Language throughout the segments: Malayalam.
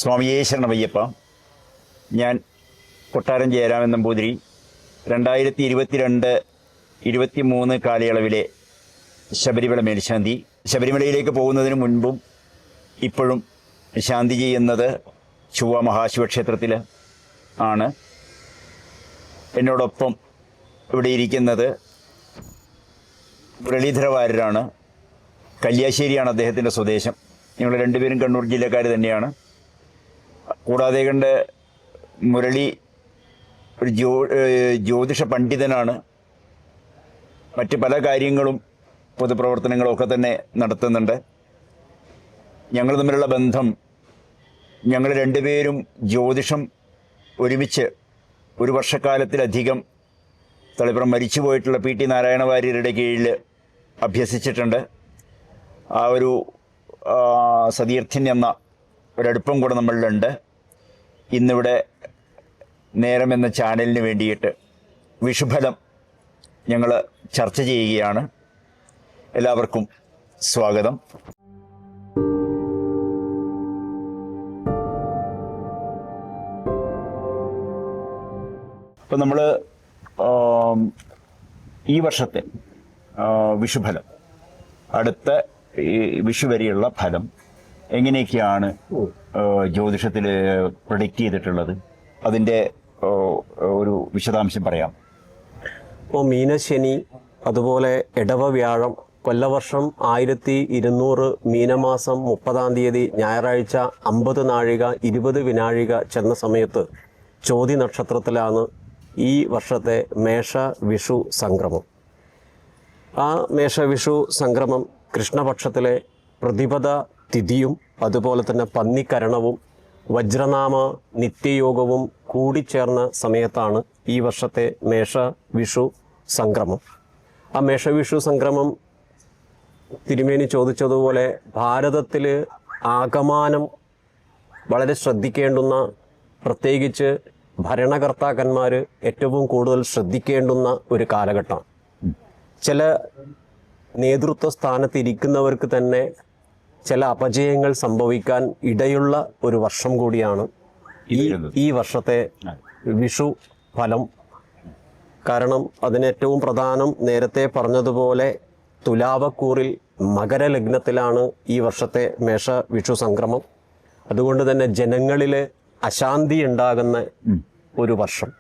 സ്വാമിയേ ശരണമയ്യപ്പ. ഞാൻ കൊട്ടാരം ജയരാമൻ നമ്പൂതിരി 2022-23 കാലയളവിലെ ശബരിമല മേൽശാന്തി. ശബരിമലയിലേക്ക് പോകുന്നതിന് മുൻപും ഇപ്പോഴും ശാന്തി ചെയ്യുന്നത് ചൊവ്വ മഹാശിവക്ഷേത്രത്തിൽ ആണ്. എന്നോടൊപ്പം ഇവിടെ ഇരിക്കുന്നത് മുരളീധര വാര്യരാണ്. കല്യാശ്ശേരിയാണ് അദ്ദേഹത്തിൻ്റെ സ്വദേശം. ഞങ്ങൾ രണ്ടുപേരും കണ്ണൂർ ജില്ലക്കാർ തന്നെയാണ്. കൂടാതെ കണ്ട് മുരളി ഒരു ജ്യോതിഷ പണ്ഡിതനാണ്. മറ്റ് പല കാര്യങ്ങളും പൊതുപ്രവർത്തനങ്ങളും ഒക്കെ തന്നെ നടത്തുന്നുണ്ട്. ഞങ്ങൾ തമ്മിലുള്ള ബന്ധം, ഞങ്ങൾ രണ്ടുപേരും ജ്യോതിഷം ഒരുമിച്ച് ഒരു വർഷക്കാലത്തിലധികം തളിപ്പുറം മരിച്ചുപോയിട്ടുള്ള PT നാരായണ വാര്യരുടെ കീഴിൽ അഭ്യസിച്ചിട്ടുണ്ട്. ആ ഒരു സതീർത്ഥ്യൻ എന്ന ഒരടുപ്പം കൂടെ നമ്മളിലുണ്ട്. ഇന്നിവിടെ നേരം എന്ന ചാനലിന് വേണ്ടിയിട്ട് വിഷുഫലം ഞങ്ങൾ ചർച്ച ചെയ്യുകയാണ്. എല്ലാവർക്കും സ്വാഗതം. അപ്പം നമ്മൾ ഈ വർഷത്തെ വിഷുഫലം, അടുത്ത വിഷു വരെയുള്ള ഫലം എങ്ങനെയൊക്കെയാണ് ജ്യോതിഷത്തിൽ പ്രഡിക്റ്റ് ചെയ്തിട്ടുള്ളത്, അതിൻ്റെ ഒരു വിശദാംശം പറയാം. ഇപ്പോൾ മീനശനി, അതുപോലെ ഇടവ വ്യാഴം, കൊല്ലവർഷം 1200 മീനമാസം 30-ാം തീയതി ഞായറാഴ്ച 50 നാഴിക 20 വിനാഴിക ചെന്ന സമയത്ത് ചോതി നക്ഷത്രത്തിലാണ് ഈ വർഷത്തെ മേഷ വിഷു സംക്രമം. ആ മേഷ വിഷു സംക്രമം കൃഷ്ണപക്ഷത്തിലെ പ്രതിപദ തിഥിയും അതുപോലെ തന്നെ പന്നിക്കരണവും വജ്രനാമ നിത്യയോഗവും കൂടിച്ചേർന്ന സമയത്താണ് ഈ വർഷത്തെ മേഷ വിഷു സംക്രമം. ആ മേഷവിഷു സംക്രമം തിരുമേനി ചോദിച്ചതുപോലെ ഭാരതത്തിൽ ആഗമനം വളരെ ശ്രദ്ധിക്കേണ്ടുന്ന, പ്രത്യേകിച്ച് ഭരണകർത്താക്കന്മാർ ഏറ്റവും കൂടുതൽ ശ്രദ്ധിക്കേണ്ടുന്ന ഒരു കാലഘട്ടമാണ്. ചില നേതൃത്വ സ്ഥാനത്ത് ഇരിക്കുന്നവർക്ക് തന്നെ ചില അപജയങ്ങൾ സംഭവിക്കാൻ ഇടയുള്ള ഒരു വർഷം കൂടിയാണ് ഈ വർഷത്തെ വിഷു ഫലം. കാരണം അതിനേറ്റവും പ്രധാനം, നേരത്തെ പറഞ്ഞതുപോലെ തുലാവക്കൂറിൽ മകരലഗ്നത്തിലാണ് ഈ വർഷത്തെ മേഷ വിഷു സംക്രമം. അതുകൊണ്ട് തന്നെ ജനങ്ങളിൽ അശാന്തി ഉണ്ടാകുന്ന ഒരു വർഷം,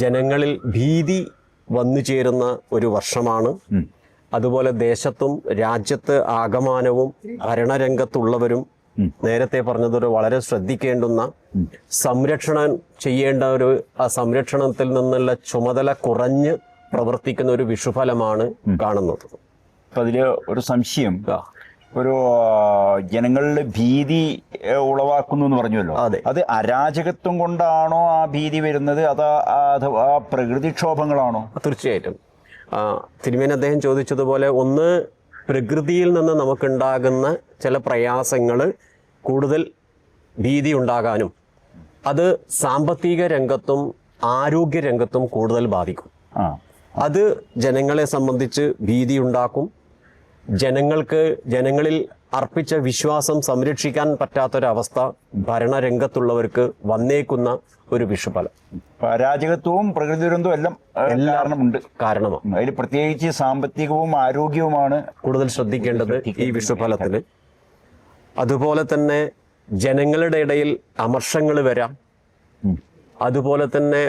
ജനങ്ങളിൽ ഭീതി വന്നു ചേരുന്ന ഒരു വർഷമാണ്. അതുപോലെ ദേശത്തും രാജ്യത്ത് ആകമാനവും ഭരണരംഗത്തുള്ളവരും നേരത്തെ പറഞ്ഞതൊരു വളരെ ശ്രദ്ധിക്കേണ്ടുന്ന, സംരക്ഷണം ചെയ്യേണ്ട ആ സംരക്ഷണത്തിൽ നിന്നുള്ള ചുമതല കുറഞ്ഞ് പ്രവർത്തിക്കുന്ന ഒരു വിഷുഫലമാണ് കാണുന്നത്. അപ്പം അതിൽ ഒരു സംശയം, ഒരു ജനങ്ങളുടെ ഭീതി ഉളവാക്കുന്നു എന്ന് പറഞ്ഞല്ലോ. അതെ. അത് അരാജകത്വം കൊണ്ടാണോ ആ ഭീതി വരുന്നത്, അഥവാ പ്രകൃതിക്ഷോഭങ്ങളാണോ? തീർച്ചയായിട്ടും തിരുമേനി അദ്ദേഹം ചോദിച്ചതുപോലെ, ഒന്ന് പ്രകൃതിയിൽ നിന്ന് നമുക്കുണ്ടാകുന്ന ചില പ്രയാസങ്ങൾ കൂടുതൽ ഭീതി ഉണ്ടാകാനും അത് സാമ്പത്തിക രംഗത്തും ആരോഗ്യ രംഗത്തും കൂടുതൽ ബാധിക്കും. അത് ജനങ്ങളെ സംബന്ധിച്ച് ഭീതി ഉണ്ടാക്കും. ജനങ്ങളിൽ അർപ്പിച്ച വിശ്വാസം സംരക്ഷിക്കാൻ പറ്റാത്തൊരവസ്ഥ ഭരണരംഗത്തുള്ളവർക്ക് വന്നേക്കുന്ന ഒരു വിഷുഫലം. അരാജകത്വവും പ്രകൃതി ദുരന്തവും എല്ലാം കാരണമാണ്. അതിൽ പ്രത്യേകിച്ച് സാമ്പത്തികവും ആരോഗ്യവുമാണ് കൂടുതൽ ശ്രദ്ധിക്കേണ്ടത് ഈ വിഷുഫലത്തിൽ. അതുപോലെ തന്നെ ജനങ്ങളുടെ ഇടയിൽ അമർഷങ്ങൾ വരാം. അതുപോലെ തന്നെ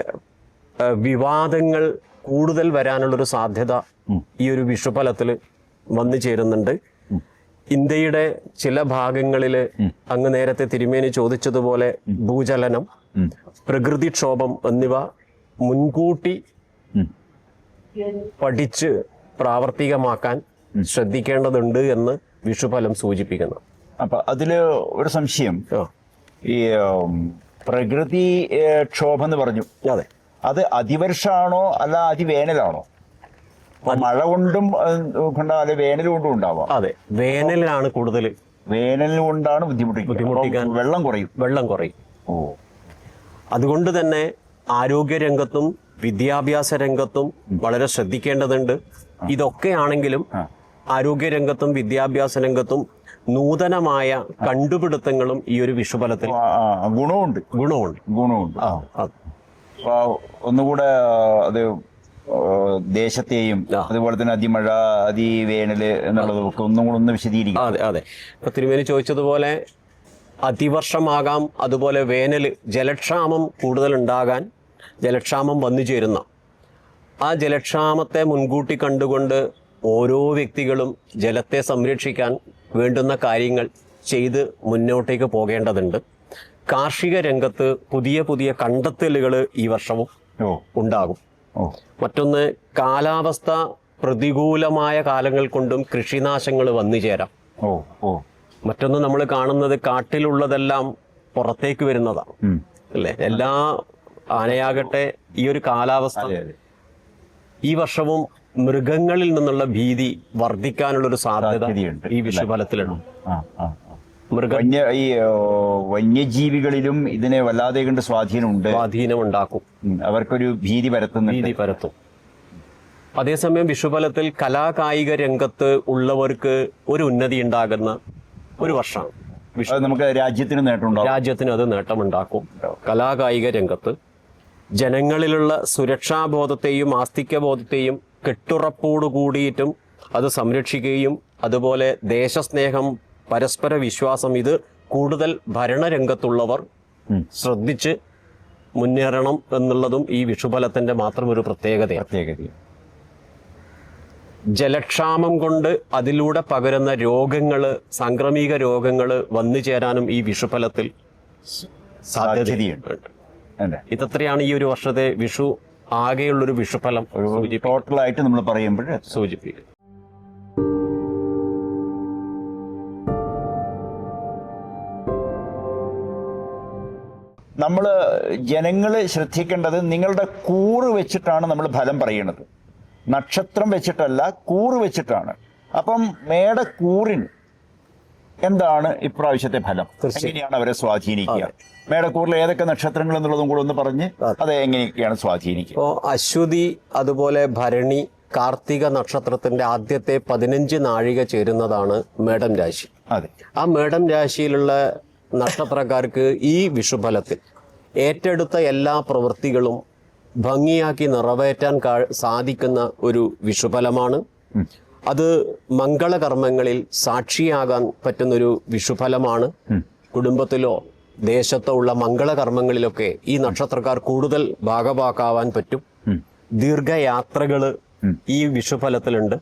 വിവാദങ്ങൾ കൂടുതൽ വരാനുള്ളൊരു സാധ്യത ഈ ഒരു വിഷുഫലത്തിൽ വന്നു ചേരുന്നുണ്ട്. ഇന്ത്യയുടെ ചില ഭാഗങ്ങളിൽ അങ്ങ് നേരത്തെ തിരുമേനി ചോദിച്ചതുപോലെ ഭൂചലനം, പ്രകൃതിക്ഷോഭം എന്നിവ മുൻകൂട്ടി പഠിച്ച് പ്രാവർത്തികമാക്കാൻ ശ്രദ്ധിക്കേണ്ടതുണ്ട് എന്ന് വിഷുഫലം സൂചിപ്പിക്കുന്നു. അപ്പം അതിൽ ഒരു സംശയം, ഈ പ്രകൃതി ക്ഷോഭം എന്ന് പറഞ്ഞു, അതെ, അത് അതിവർഷമാണോ അല്ല അതിവേനലാണോ? മഴ കൊണ്ടും അല്ലെ വേനൽ കൊണ്ടും ഉണ്ടാവാം. അതെ, വേനലാണ് കൂടുതൽ. വേനൽ കൊണ്ടാണ് ബുദ്ധിമുട്ടിക്കാൻ വെള്ളം കുറയും. അതുകൊണ്ട് തന്നെ ആരോഗ്യരംഗത്തും വിദ്യാഭ്യാസ രംഗത്തും വളരെ ശ്രദ്ധിക്കേണ്ടതുണ്ട്. ഇതൊക്കെയാണെങ്കിലും ആരോഗ്യരംഗത്തും വിദ്യാഭ്യാസ രംഗത്തും നൂതനമായ കണ്ടുപിടുത്തങ്ങളും ഈ ഒരു വിഷുഫലത്തിൽ ഗുണമുണ്ട്. ആ, അപ്പൊ ഒന്നുകൂടെ അത് ദേശത്തെയും അതുപോലെ തന്നെ അതിമഴ, അതിവേനല് എന്നുള്ളതൊക്കെ ഒന്നും കൂടെ ഒന്ന് വിശദീകരിക്കും. അതെ അതെ. ഇപ്പൊ തിരുമേനി ചോദിച്ചതുപോലെ അതിവർഷമാകാം, അതുപോലെ വേനൽ, ജലക്ഷാമം കൂടുതൽ ഉണ്ടാകാൻ, ജലക്ഷാമം വന്നു ചേരുന്ന ആ ജലക്ഷാമത്തെ മുൻകൂട്ടി കണ്ടുകൊണ്ട് ഓരോ വ്യക്തികളും ജലത്തെ സംരക്ഷിക്കാൻ വേണ്ടുന്ന കാര്യങ്ങൾ ചെയ്ത് മുന്നോട്ടേക്ക് പോകേണ്ടതുണ്ട്. കാർഷിക രംഗത്ത് പുതിയ പുതിയ കണ്ടെത്തലുകൾ ഈ വർഷവും ഉണ്ടാകും. മറ്റൊന്ന്, കാലാവസ്ഥ പ്രതികൂലമായ കാലങ്ങൾ കൊണ്ടും കൃഷിനാശങ്ങൾ വന്നു ചേരാം. മറ്റൊന്ന്, നമ്മൾ കാണുന്നത് കാട്ടിലുള്ളതെല്ലാം പുറത്തേക്ക് വരുന്നതാണ് അല്ലേ. എല്ലാ ആനയാകട്ടെ ഈ ഒരു കാലാവസ്ഥ ഈ വർഷവും മൃഗങ്ങളിൽ നിന്നുള്ള ഭീതി വർദ്ധിക്കാനുള്ളൊരു സാധ്യത ഈ വിഷുഫലത്തിലുണ്ട്. ഈ വന്യജീവികളിലും ഇതിനെ വല്ലാതെ കണ്ട് സ്വാധീനമുണ്ടാക്കും. അവർക്കൊരു ഭീതി പരത്തും. അതേസമയം വിഷുഫലത്തിൽ കലാകായിക രംഗത്ത് ഉള്ളവർക്ക് ഒരു ഉന്നതി ഉണ്ടാകുന്ന ഒരു വർഷമാണ്. നമുക്ക് രാജ്യത്തിന് അത് നേട്ടമുണ്ടാക്കും. കലാകായിക രംഗത്ത് ജനങ്ങളിലുള്ള സുരക്ഷാബോധത്തെയും ആസ്തിക്യബോധത്തെയും കെട്ടുറപ്പോടു കൂടിയിട്ടും അത് സംരക്ഷിക്കുകയും അതുപോലെ ദേശസ്നേഹം, പരസ്പര വിശ്വാസം, ഇത് കൂടുതൽ ഭരണരംഗത്തുള്ളവർ ശ്രദ്ധിച്ച് മുന്നേറണം എന്നുള്ളതും ഈ വിഷുഫലത്തിന്റെ മാത്രം ഒരു പ്രത്യേകതയാണ്. ജലക്ഷാമം കൊണ്ട് അതിലൂടെ പകരുന്ന രോഗങ്ങള്, സാംക്രമിക രോഗങ്ങള് വന്നു ചേരാനും ഈ വിഷുഫലത്തിൽ സാധ്യതയുണ്ട്. ഇതത്രയാണ് ഈ ഒരു വർഷത്തെ വിഷു ആകെയുള്ളൊരു വിഷുഫലം ടോട്ടലായിട്ട് നമ്മൾ പറയുമ്പോൾ സൂചിപ്പിക്കും. നമ്മൾ ജനങ്ങൾ ശ്രദ്ധിക്കേണ്ടത്, നിങ്ങളുടെ കൂറ് വെച്ചിട്ടാണ് നമ്മൾ ഫലം പറയുന്നത്, നക്ഷത്രം വെച്ചിട്ടല്ല, കൂറ് വെച്ചിട്ടാണ്. അപ്പം മേടക്കൂറിന് എന്താണ് ഇപ്രാവശ്യത്തെ ഫലം, എങ്ങനെയാണ് അവരെ സ്വാധീനിക്കുക? മേടക്കൂറിൽ ഏതൊക്കെ നക്ഷത്രങ്ങൾ എന്നുള്ളതും കൂടെ ഒന്ന് പറഞ്ഞ് അത് എങ്ങനെയൊക്കെയാണ് സ്വാധീനിക്കുക? ഇപ്പോൾ അശ്വതി, അതുപോലെ ഭരണി, കാർത്തിക നക്ഷത്രത്തിന്റെ ആദ്യത്തെ 15 നാഴിക ചേരുന്നതാണ് മേടം രാശി. അതെ. ആ മേടം രാശിയിലുള്ള നക്ഷത്രക്കാർക്ക് ഈ വിഷുഫലത്തിൽ ഏറ്റെടുത്ത എല്ലാ പ്രവൃത്തികളും ഭംഗിയാക്കി നിറവേറ്റാൻ സാധിക്കുന്ന ഒരു വിഷുഫലമാണ്. അത് മംഗളകർമ്മങ്ങളിൽ സാക്ഷിയാകാൻ പറ്റുന്നൊരു വിഷുഫലമാണ്. കുടുംബത്തിലോ ദേശത്തോ ഉള്ള മംഗളകർമ്മങ്ങളിലൊക്കെ ഈ നക്ഷത്രക്കാർ കൂടുതൽ ഭാഗഭാക്കാവാൻ പറ്റും. ദീർഘയാത്രകള് ഈ വിഷുഫലത്തിലുണ്ട്.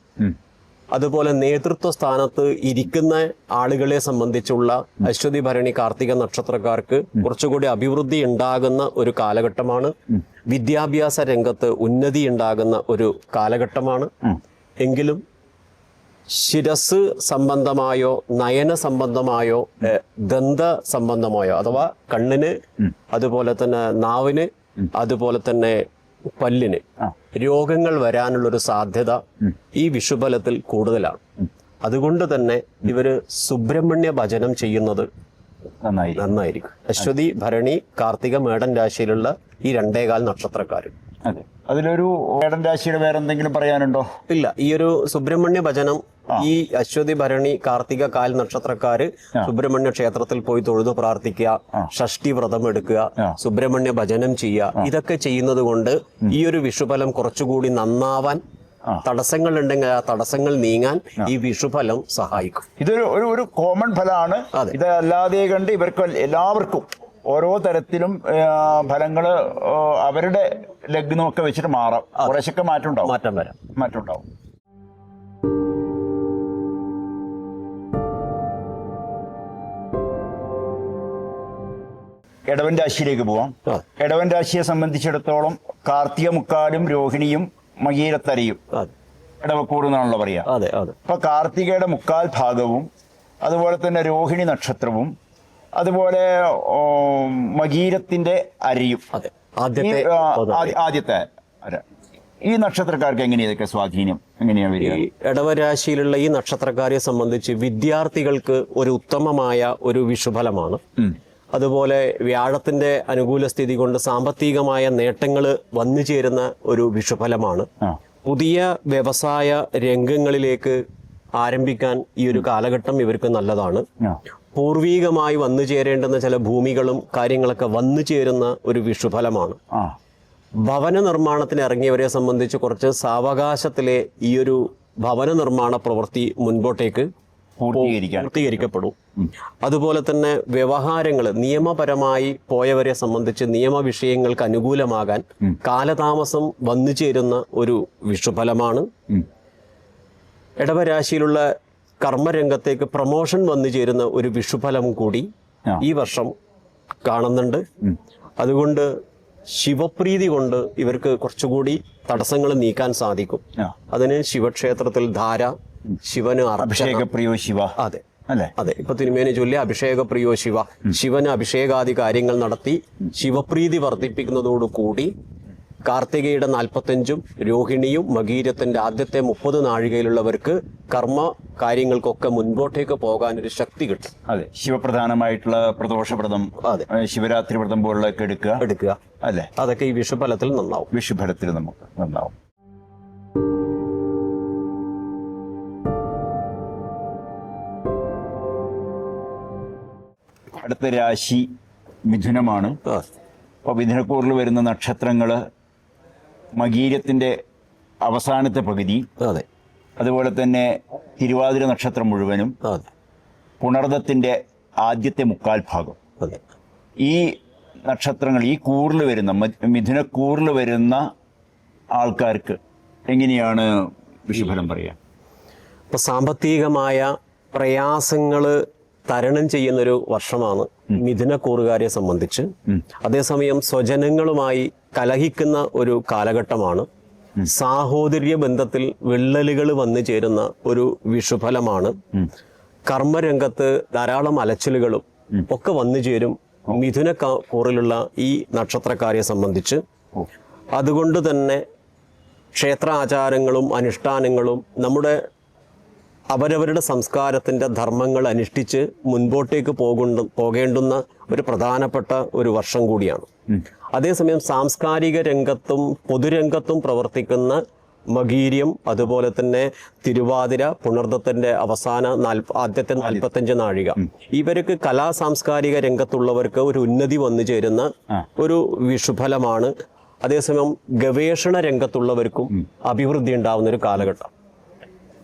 അതുപോലെ നേതൃത്വ സ്ഥാനത്ത് ഇരിക്കുന്ന ആളുകളെ സംബന്ധിച്ചുള്ള അശ്വതി, ഭരണി, കാർത്തിക നക്ഷത്രക്കാർക്ക് കുറച്ചുകൂടി അഭിവൃദ്ധി ഉണ്ടാകുന്ന ഒരു കാലഘട്ടമാണ്. വിദ്യാഭ്യാസ രംഗത്ത് ഉന്നതി ഉണ്ടാകുന്ന ഒരു കാലഘട്ടമാണ്. എങ്കിലും ശിരസ് സംബന്ധമായോ നയന സംബന്ധമായോ ദന്ത സംബന്ധമായോ അഥവാ കണ്ണിന്, അതുപോലെ തന്നെ നാവിന്, അതുപോലെ തന്നെ പല്ലിന് രോഗങ്ങൾ വരാനുള്ളൊരു സാധ്യത ഈ വിഷുഫലത്തിൽ കൂടുതലാണ്. അതുകൊണ്ട് തന്നെ ഇവര് സുബ്രഹ്മണ്യ ഭജനം ചെയ്യുന്നത് നന്നായിരിക്കും. അശ്വതി, ഭരണി, കാർത്തിക, മേടൻ രാശിയിലുള്ള ഈ 2.25 നക്ഷത്രക്കാരും. അതെ. അതിലൊരു മേടൻ രാശിയുടെ വേറെ എന്തെങ്കിലും പറയാനുണ്ടോ? ഇല്ല. ഈ ഒരു സുബ്രഹ്മണ്യ ഭജനം ഈ അശ്വതി, ഭരണി, കാർത്തിക, കാൽ നക്ഷത്രക്കാര് സുബ്രഹ്മണ്യ ക്ഷേത്രത്തിൽ പോയി തൊഴുതു പ്രാർത്ഥിക്കുക, ഷഷ്ടി വ്രതം എടുക്കുക, സുബ്രഹ്മണ്യ ഭജനം ചെയ്യുക, ഇതൊക്കെ ചെയ്യുന്നത് കൊണ്ട് ഈ ഒരു വിഷുഫലം കുറച്ചുകൂടി നന്നാവാൻ, തടസ്സങ്ങൾ ഉണ്ടെങ്കിൽ ആ തടസ്സങ്ങൾ നീങ്ങാൻ ഈ വിഷുഫലം സഹായിക്കും. ഇതൊരു ഒരു കോമൺ ഫലമാണ്. ഇതല്ലാതെ കണ്ട് ഇവർക്ക് എല്ലാവർക്കും ഓരോ തരത്തിലും ഫലങ്ങൾ അവരുടെ ലഗ്നമൊക്കെ വെച്ചിട്ട് മാറാം. കുറേശ്ശൊക്കെ മാറ്റം ഉണ്ടാവും. ഇടവൻ രാശിയിലേക്ക് പോവാം. ഇടവൻ രാശിയെ സംബന്ധിച്ചിടത്തോളം കാർത്തിക മുക്കാലും രോഹിണിയും മകീരത്തരയും ഇടവക്കൂറ് എന്നാണല്ലോ പറയാ. അപ്പൊ കാർത്തികയുടെ മുക്കാൽ ഭാഗവും അതുപോലെ തന്നെ രോഹിണി നക്ഷത്രവും അതുപോലെ മകീരത്തിന്റെ അരയും ആദ്യത്തെ അര, ഈ നക്ഷത്രക്കാർക്ക് എങ്ങനെയാ ഇതൊക്കെ സ്വാധീനം എങ്ങനെയാ വരിക? ഇടവരാശിയിലുള്ള ഈ നക്ഷത്രക്കാരെ സംബന്ധിച്ച് വിദ്യാർത്ഥികൾക്ക് ഒരു ഉത്തമമായ ഒരു വിഷുഫലമാണ്. അതുപോലെ വ്യാഴത്തിന്റെ അനുകൂല സ്ഥിതി കൊണ്ട് സാമ്പത്തികമായ നേട്ടങ്ങൾ വന്നു ചേരുന്ന ഒരു വിഷുഫലമാണ്. പുതിയ വ്യവസായ രംഗങ്ങളിലേക്ക് ആരംഭിക്കാൻ ഈ ഒരു കാലഘട്ടം ഇവർക്ക് നല്ലതാണ്. ആ. പൂർവീകമായി വന്നു ചേരേണ്ടുന്ന ചില ഭൂമികളും കാര്യങ്ങളൊക്കെ വന്നു ചേരുന്ന ഒരു വിഷുഫലമാണ്. ആ. ഭവന നിർമ്മാണത്തിന് ഇറങ്ങിയവരെ സംബന്ധിച്ച് കുറച്ച് സാവകാശത്തിലെ ഈ ഒരു ഭവന നിർമ്മാണ പ്രവൃത്തി മുൻപോട്ടേക്ക് പൂർത്തീകരിക്കപ്പെടും. അതുപോലെ തന്നെ വ്യവഹാരങ്ങൾ നിയമപരമായി പോയവരെ സംബന്ധിച്ച് നിയമ വിഷയങ്ങൾക്ക് അനുകൂലമാകാൻ കാലതാമസം വന്നു ചേരുന്ന ഒരു വിഷുഫലമാണ്. ഇടവരാശിയിലുള്ള കർമ്മരംഗത്തേക്ക് പ്രമോഷൻ വന്നു ചേരുന്ന ഒരു വിഷുഫലം കൂടി ഈ വർഷം കാണുന്നുണ്ട്. അതുകൊണ്ട് ശിവപ്രീതി കൊണ്ട് ഇവർക്ക് കുറച്ചുകൂടി തടസ്സങ്ങൾ നീക്കാൻ സാധിക്കും. അതിന് ശിവക്ഷേത്രത്തിൽ ധാര, ശിവന് അഭിഷേകപ്രിയോ ശിവ. അതെ അല്ലേ? അതെ. ഇപ്പൊ തിരുമേനി ചൊല്ലി അഭിഷേകപ്രിയോ ശിവ, ശിവന് അഭിഷേകാദി കാര്യങ്ങൾ നടത്തി ശിവപ്രീതി വർദ്ധിപ്പിക്കുന്നതോടുകൂടി കാർത്തികയുടെ 45-ഉം രോഹിണിയും മകീരത്തിന്റെ ആദ്യത്തെ 30 നാഴികയിലുള്ളവർക്ക് കർമ്മ കാര്യങ്ങൾക്കൊക്കെ മുൻപോട്ടേക്ക് പോകാൻ ഒരു ശക്തി കിട്ടും. അതെ. ശിവപ്രധാനമായിട്ടുള്ള പ്രദോഷവ്രതം, അതെ, ശിവരാത്രി വ്രതം പോലുള്ളതൊക്കെ എടുക്കുക അല്ലെ? അതൊക്കെ ഈ വിഷുഫലത്തിൽ നന്നാവും. വിഷുഫലത്തിൽ നമുക്ക് നന്നാവും. അടുത്ത രാശി മിഥുനമാണ്. അപ്പോൾ മിഥുനക്കൂറിൽ വരുന്ന നക്ഷത്രങ്ങള് മകീരത്തിന്റെ അവസാനത്തെ പകുതി, അതെ, അതുപോലെ തന്നെ തിരുവാതിര നക്ഷത്രം മുഴുവനും, അതെ, പുണർദത്തിന്റെ ആദ്യത്തെ 3/4 ഭാഗം. അതെ. ഈ നക്ഷത്രങ്ങൾ ഈ കൂറിൽ വരുന്ന മിഥുനക്കൂറിൽ വരുന്ന ആൾക്കാർക്ക് എങ്ങനെയാണ് വിഷുഫലം പറയാം? ഇപ്പൊ സാമ്പത്തികമായ പ്രയാസങ്ങള് തരണം ചെയ്യുന്നൊരു വർഷമാണ് മിഥുനക്കൂറുകാരെ സംബന്ധിച്ച്. അതേസമയം സ്വജനങ്ങളുമായി കലഹിക്കുന്ന ഒരു കാലഘട്ടമാണ്. സാഹോദര്യ ബന്ധത്തിൽ വിള്ളലുകൾ വന്നു ചേരുന്ന ഒരു വിഷുഫലമാണ്. കർമ്മരംഗത്ത് ധാരാളം അലച്ചിലുകളും ഒക്കെ വന്നു ചേരും മിഥുനക്കൂറിലുള്ള ഈ നക്ഷത്രക്കാരെ സംബന്ധിച്ച്. അതുകൊണ്ട് തന്നെ ക്ഷേത്ര ആചാരങ്ങളും അനുഷ്ഠാനങ്ങളും നമ്മുടെ അവരവരുടെ സംസ്കാരത്തിൻ്റെ ധർമ്മങ്ങൾ അനുഷ്ഠിച്ച് മുൻപോട്ടേക്ക് പോകേണ്ടുന്ന ഒരു പ്രധാനപ്പെട്ട ഒരു വർഷം കൂടിയാണ്. അതേസമയം സാംസ്കാരിക രംഗത്തും പൊതുരംഗത്തും പ്രവർത്തിക്കുന്ന മകീര്യം, അതുപോലെ തന്നെ തിരുവാതിര, പുണർദത്തിന്റെ ആദ്യത്തെ 45 നാഴിക, ഇവർക്ക് കലാ സാംസ്കാരിക രംഗത്തുള്ളവർക്ക് ഒരു ഉന്നതി വന്നു ചേരുന്ന ഒരു വിഷുഫലമാണ്. അതേസമയം ഗവേഷണ രംഗത്തുള്ളവർക്കും അഭിവൃദ്ധി ഉണ്ടാവുന്ന ഒരു കാലഘട്ടം.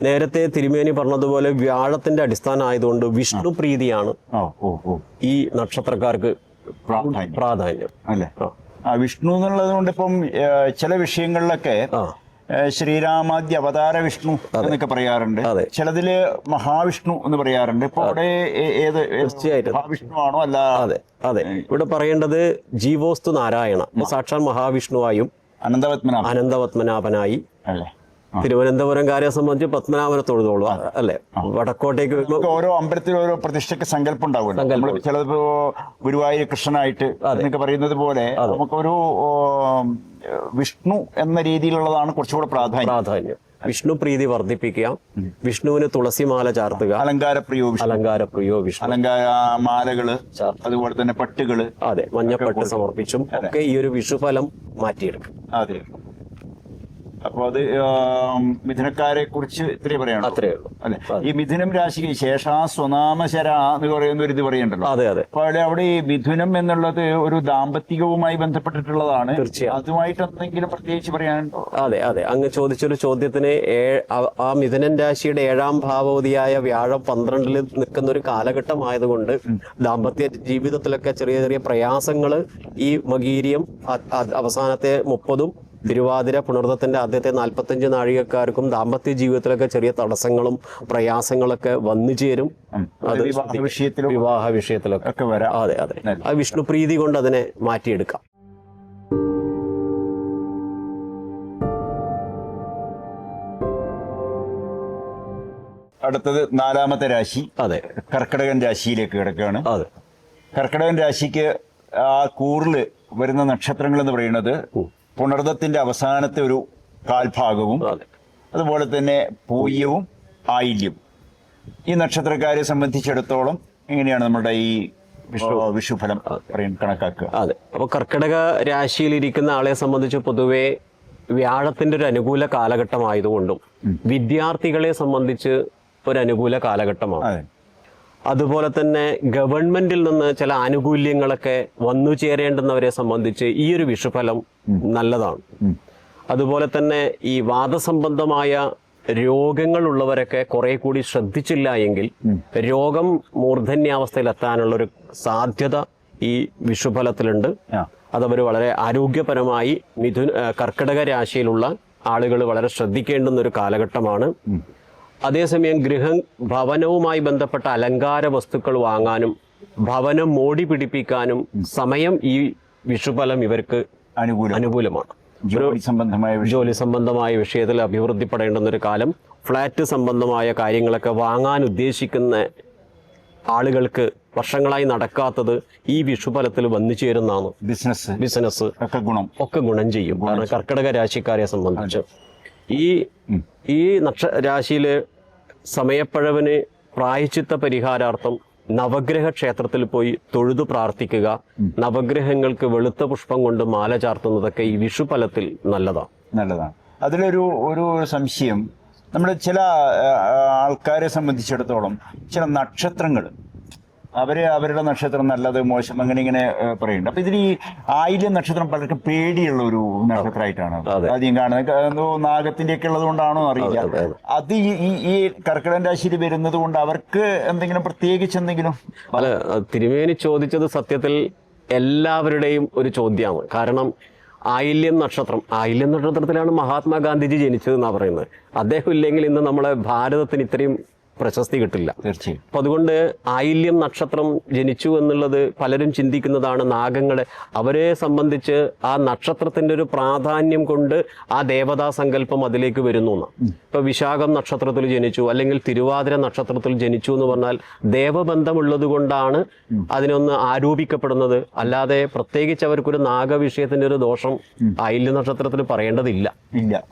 നേരത്തെ തിരുമേനി പറഞ്ഞതുപോലെ വ്യാഴത്തിന്റെ അടിസ്ഥാനമായതുകൊണ്ട് വിഷ്ണു പ്രീതിയാണ് ഈ നക്ഷത്രക്കാർക്ക് പ്രാധാന്യം. അല്ലേ? വിഷ്ണു എന്നുള്ളത് കൊണ്ട് ഇപ്പം ചില വിഷയങ്ങളിലൊക്കെ ശ്രീരാമാദ്യ അവതാര വിഷ്ണു എന്നൊക്കെ പറയാറുണ്ട്. ചിലതില് മഹാവിഷ്ണു എന്ന് പറയാറുണ്ട്. ഇപ്പൊ അവിടെ ഏത് തീർച്ചയായിട്ടും മഹാവിഷ്ണു ആണോ? അല്ല. അതെ, അതെ. ഇവിടെ പറയേണ്ടത് ജീവോസ്തു നാരായണ, സാക്ഷാൽ മഹാവിഷ്ണുവായും അനന്തപത്മനാഭനായി. അല്ലേ? തിരുവനന്തപുരംകാരെ സംബന്ധിച്ച് പത്മനാഭനെ തൊഴുതോളൂ, അല്ലെ? വടക്കോട്ടേക്ക് ഓരോ അമ്പലത്തിൽ ഓരോ പ്രതിഷ്ഠയ്ക്ക് സങ്കല്പം ഉണ്ടാവുമല്ലോ. ചിലപ്പോ ഗുരുവായൂർ കൃഷ്ണനായിട്ട് എന്നൊക്കെ പറയുന്നത് പോലെ നമുക്കൊരു വിഷ്ണു എന്ന രീതിയിലുള്ളതാണ് കുറച്ചുകൂടെ പ്രാധാന്യം. വിഷ്ണു പ്രീതി വർദ്ധിപ്പിക്കുക, വിഷ്ണുവിന് തുളസിമാല ചാർത്തുക, അലങ്കാരപ്രിയോ വിഷ്ണു, അലങ്കാര മാലകള്, അതുപോലെ തന്നെ പട്ടുകള്, അതെ, മഞ്ഞപ്പട്ട് സമർപ്പിച്ചും ഒക്കെ ഈ ഒരു വിഷുഫലം മാറ്റിയെടുക്കും. അതെ. അപ്പൊ അത് മിഥുനക്കാരെ കുറിച്ച് ഇത്രേ പറയാനുള്ളൂ. അത്രേ ഉള്ളൂ. അല്ലെ? ഈ മിഥുനം രാശിക്ക് ശേഷാ സ്വനാമശര എന്ന് പറയുന്ന ഒരു ഇത് പറയണ്ടല്ലോ. അതെ, അതെ. അപ്പൊ അവിടെ ഈ മിഥുനം എന്നുള്ളത് ഒരു ദാമ്പത്തികവുമായി ബന്ധപ്പെട്ടിട്ടുള്ളതാണ്. തീർച്ചയായും. അതുമായിട്ട് എന്തെങ്കിലും പ്രത്യേകിച്ച് പറയാനുണ്ടോ? അതെ, അതെ. അങ്ങ് ചോദിച്ചൊരു ചോദ്യത്തിന് ആ മിഥുനൻ രാശിയുടെ 7ാം ഭാവവതിയായ വ്യാഴം 12-ൽ നിൽക്കുന്ന ഒരു കാലഘട്ടമായതുകൊണ്ട് ദാമ്പത്യ ജീവിതത്തിലൊക്കെ ചെറിയ ചെറിയ പ്രയാസങ്ങൾ ഈ മകീര്യം അവസാനത്തെ 30-ഉം തിരുവാതിര പുണർദത്തിന്റെ ആദ്യത്തെ 45 നാഴികക്കാർക്കും ദാമ്പത്യ ജീവിതത്തിലൊക്കെ ചെറിയ തടസ്സങ്ങളും പ്രയാസങ്ങളൊക്കെ വന്നു ചേരും. അത് വിവാഹ വിഷയത്തിലൊക്കെ വരാം. അതെ, അതെ. ആ വിഷ്ണു പ്രീതി കൊണ്ട് അതിനെ മാറ്റിയെടുക്കാം. അടുത്തത് 4ാമത്തെ രാശി. അതെ, കർക്കിടകൻ രാശിയിലേക്ക് കിടക്കുകയാണ്. അതെ. കർക്കിടകൻ രാശിക്ക് ആ കൂറില് വരുന്ന നക്ഷത്രങ്ങൾ എന്ന് പറയുന്നത് പുണർദത്തിന്റെ അവസാനത്തെ ഒരു 1/4 ഭാഗവും, അതുപോലെ തന്നെ പൂയവും ആയില്യവും. ഈ നക്ഷത്രക്കാരെ സംബന്ധിച്ചിടത്തോളം എങ്ങനെയാണ് നമ്മുടെ ഈ വിഷുഫലം കണക്കാക്കുക? അതെ. അപ്പൊ കർക്കിടക രാശിയിലിരിക്കുന്ന ആളെ സംബന്ധിച്ച് പൊതുവെ വ്യാഴത്തിന്റെ ഒരു അനുകൂല കാലഘട്ടമായതുകൊണ്ടും വിദ്യാർത്ഥികളെ സംബന്ധിച്ച് ഒരു അനുകൂല കാലഘട്ടമാണ്. അതെ. അതുപോലെ തന്നെ ഗവൺമെന്റിൽ നിന്ന് ചില ആനുകൂല്യങ്ങളൊക്കെ വന്നു ചേരേണ്ടുന്നവരെ സംബന്ധിച്ച് ഈ ഒരു വിഷുഫലം നല്ലതാണ്. അതുപോലെ തന്നെ ഈ വാദസംബന്ധമായ രോഗങ്ങളുള്ളവരൊക്കെ കുറെ കൂടി ശ്രദ്ധിച്ചില്ല എങ്കിൽ രോഗം മൂർധന്യാവസ്ഥയിലെത്താനുള്ള ഒരു സാധ്യത ഈ വിഷുഫലത്തിലുണ്ട്. അതവർ വളരെ ആരോഗ്യപരമായി കർക്കിടക രാശിയിലുള്ള ആളുകൾ വളരെ ശ്രദ്ധിക്കേണ്ടുന്ന ഒരു കാലഘട്ടമാണ്. അതേസമയം ഭവനവുമായി ബന്ധപ്പെട്ട അലങ്കാര വസ്തുക്കൾ വാങ്ങാനും ഭവനം മോടി പിടിപ്പിക്കാനും സമയം ഈ വിഷുഫലം ഇവർക്ക് അനുകൂലമാണ്. ജോലി സംബന്ധമായ വിഷയത്തിൽ അഭിവൃദ്ധിപ്പെടേണ്ടുന്ന ഒരു കാലം. ഫ്ലാറ്റ് സംബന്ധമായ കാര്യങ്ങളൊക്കെ വാങ്ങാൻ ഉദ്ദേശിക്കുന്ന ആളുകൾക്ക് വർഷങ്ങളായി നടക്കാത്തത് ഈ വിഷുഫലത്തിൽ വന്നു ചേരുന്നതാണ്. ബിസിനസ് ഒക്കെ ഗുണം ചെയ്യും. കാരണം കർക്കിടക രാശിക്കാരെ സംബന്ധിച്ച് ഈ രാശിയില് സമയപ്പഴവിന് പ്രായശ്ചിത്ത പരിഹാരാർത്ഥം നവഗ്രഹ ക്ഷേത്രത്തിൽ പോയി തൊഴുതു പ്രാർത്ഥിക്കുക, നവഗ്രഹങ്ങൾക്ക് വെളുത്ത പുഷ്പം കൊണ്ട് മാല ചാർത്തുന്നതൊക്കെ ഈ വിഷുഫലത്തിൽ നല്ലതാണ്. അതിലൊരു സംശയം, നമ്മുടെ ചില ആൾക്കാരെ സംബന്ധിച്ചിടത്തോളം ചില നക്ഷത്രങ്ങൾ അവരുടെ നക്ഷത്രം നല്ലത് മോശം അങ്ങനെ ഇങ്ങനെ പറയുന്നുണ്ട്. അപ്പൊ ഇതിൽ ഈ ആയില്യം നക്ഷത്രം പലർക്കും പേടിയുള്ള ഒരു നക്ഷത്രമായിട്ടാണ് ആദ്യം കാണുന്നത്. നാഗത്തിന്റെ ഒക്കെ ഉള്ളത് കൊണ്ടാണോ അറിയില്ല. അത് ഈ കർക്കിടക രാശിയിൽ വരുന്നത് കൊണ്ട് അവർക്ക് എന്തെങ്കിലും പ്രത്യേകിച്ച് എന്തെങ്കിലും? അല്ല, തിരുമേനി ചോദിച്ചത് സത്യത്തിൽ എല്ലാവരുടെയും ഒരു ചോദ്യമാണ്. കാരണം ആയില്യം നക്ഷത്രത്തിലാണ് മഹാത്മാഗാന്ധിജി ജനിച്ചതെന്നാണ് പറയുന്നത്. അദ്ദേഹം ഇല്ലെങ്കിൽ ഇന്ന് നമ്മളെ ഭാരതത്തിന് ഇത്രയും പ്രശസ്തി കിട്ടില്ല. തീർച്ചയായും. അപ്പൊ അതുകൊണ്ട് ആയില്യം നക്ഷത്രം ജനിച്ചു എന്നുള്ളത് പലരും ചിന്തിക്കുന്നതാണ്. നാഗങ്ങളെ അവരെ സംബന്ധിച്ച് ആ നക്ഷത്രത്തിന്റെ ഒരു പ്രാധാന്യം കൊണ്ട് ആ ദേവതാ സങ്കല്പം അതിലേക്ക് വരുന്നു എന്നാണ്. ഇപ്പൊ വിശാഖം നക്ഷത്രത്തിൽ ജനിച്ചു അല്ലെങ്കിൽ തിരുവാതിര നക്ഷത്രത്തിൽ ജനിച്ചു എന്ന് പറഞ്ഞാൽ ദേവബന്ധമുള്ളത് കൊണ്ടാണ് അതിനൊന്ന് ആരോപിക്കപ്പെടുന്നത്. അല്ലാതെ പ്രത്യേകിച്ച് അവർക്കൊരു നാഗവിഷയത്തിന്റെ ഒരു ദോഷം ആയില്യ നക്ഷത്രത്തിൽ പറയേണ്ടതില്ല.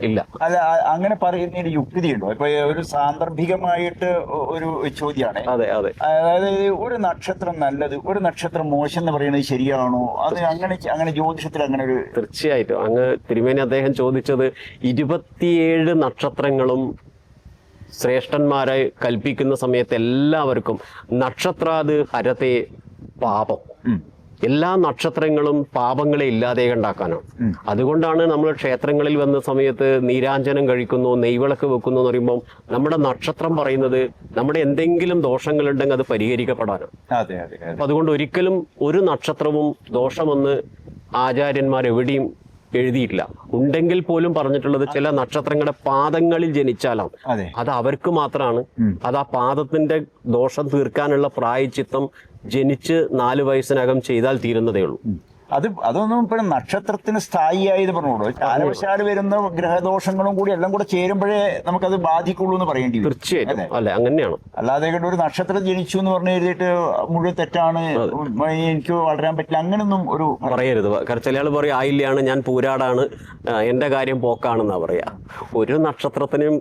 ഇല്ല. അല്ല, അങ്ങനെ പറയുന്നതിന് യുക്തിയുണ്ടോ? ഇപ്പൊ ഒരു സാന്ദർഭികമായിട്ട് ഒരു ചോദ്യമാണ്. അതായത് ഒരു നക്ഷത്രം നല്ലത്, ഒരു നക്ഷത്രം മോശം എന്ന് പറയുന്നത് ശരിയാണോ? അത് അങ്ങനെ ജ്യോതിഷത്തിൽ അങ്ങനെ ഒരു? തീർച്ചയായിട്ടും. അങ്ങ് തിരുമേനി അദ്ദേഹം ചോദിച്ചത് 27 നക്ഷത്രങ്ങളും ശ്രേഷ്ഠന്മാരെ കൽപ്പിക്കുന്ന സമയത്ത് എല്ലാവർക്കും നക്ഷത്രാത് ഹരത്തെ പാപം, എല്ലാ നക്ഷത്രങ്ങളും പാപങ്ങളെ ഇല്ലാതെ ഉണ്ടാക്കാനാണ്. അതുകൊണ്ടാണ് നമ്മൾ ക്ഷേത്രങ്ങളിൽ വന്ന സമയത്ത് നീരാഞ്ജനം കഴിക്കുന്നു, നെയ്വിളക്ക് വെക്കുന്നു എന്ന് പറയുമ്പോൾ നമ്മുടെ നക്ഷത്രം പറയുന്നത് നമ്മുടെ എന്തെങ്കിലും ദോഷങ്ങളുണ്ടെങ്കിൽ അത് പരിഹരിക്കപ്പെടാനാണ്. അപ്പൊ അതുകൊണ്ട് ഒരിക്കലും ഒരു നക്ഷത്രവും ദോഷമെന്ന് ആചാര്യന്മാർ എവിടെയും എഴുതിയിട്ടില്ല. ഉണ്ടെങ്കിൽ പോലും പറഞ്ഞിട്ടുള്ളത് ചില നക്ഷത്രങ്ങളുടെ പാദങ്ങളിൽ ജനിച്ചാലാണ്. അത് അവർക്ക് മാത്രമാണ്. അത് ആ പാദത്തിന്റെ ദോഷം തീർക്കാനുള്ള പ്രായശ്ചിത്തം ജനിച്ച് 4 വയസ്സിനകം ചെയ്താൽ തീരുന്നതേ ഉള്ളൂ. അതൊന്നും ഇപ്പൊ നക്ഷത്രത്തിന് സ്ഥായിയായത് പറഞ്ഞോളൂ. കാലവശാൽ വരുന്ന ഗ്രഹദോഷങ്ങളും കൂടി എല്ലാം കൂടെ ചേരുമ്പോഴേ നമുക്കത് ബാധിക്കുള്ളൂ എന്ന് പറയേണ്ടി വരും. തീർച്ചയായിട്ടും. അല്ലെ, അങ്ങനെയാണ്. അല്ലാതെ ഒരു നക്ഷത്രം ജനിച്ചു എന്ന് പറഞ്ഞു എഴുതിയിട്ട് മുഴുവൻ തെറ്റാണ്, എനിക്ക് വളരാൻ പറ്റില്ല, അങ്ങനൊന്നും ഒരു പറയരുത്. കാരണം ചില ആൾ പറയും ആയില്യാണ്, ഞാൻ പൂരാടാണ്, എന്റെ കാര്യം പോക്കാണെന്നാ പറയാ. ഒരു നക്ഷത്രത്തിനും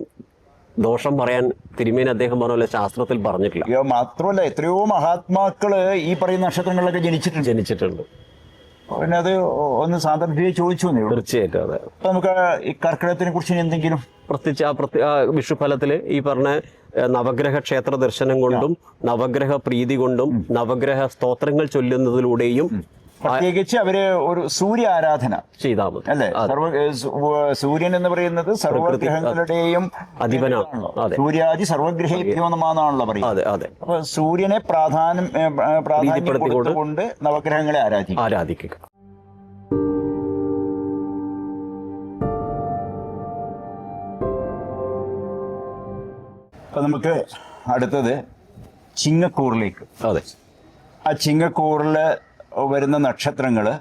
ദോഷം പറയാൻ തിരുമേനി അദ്ദേഹം പറഞ്ഞ ശാസ്ത്രത്തിൽ പറഞ്ഞിട്ടില്ല. മാത്രമല്ല എത്രയോ മഹാത്മാക്കള് ഈ പറയുന്ന നക്ഷത്രങ്ങളിലൊക്കെ ജനിച്ചിട്ടുണ്ട്. പിന്നെ അത് ഒന്ന് സാന്ദർഭികമായി ചോദിച്ചു. തീർച്ചയായിട്ടും. അതെ. അപ്പൊ നമുക്ക് ഈ കർക്കിടകത്തിനെ കുറിച്ച് എന്തെങ്കിലും പ്രത്യേകിച്ച് വിഷുഫലത്തില് ഈ പറഞ്ഞ നവഗ്രഹ ക്ഷേത്ര ദർശനം കൊണ്ടും നവഗ്രഹ പ്രീതി കൊണ്ടും നവഗ്രഹ സ്തോത്രങ്ങൾ ചൊല്ലുന്നതിലൂടെയും പ്രത്യേകിച്ച് അവര് ഒരു സൂര്യ ആരാധന ചെയ്താൽ മതി അല്ലെ. സൂര്യൻ എന്ന് പറയുന്നത് സർവഗ്രഹങ്ങളുടെയും അധിപനാണ്. സൂര്യാദി സർവഗ്രഹേഭ്യോ നമാന്നാണല്ലോ പറയുന്നത്. അപ്പൊ സൂര്യനെ പ്രാധാന്യപ്പെടുത്തിക്കൊണ്ട് നവഗ്രഹങ്ങളെ ആരാധിക്കുക. അപ്പൊ നമുക്ക് അടുത്തത് ചിങ്ങക്കൂറിലേക്ക്. ആ ചിങ്ങക്കൂറില് വരുന്ന നക്ഷത്രങ്ങള്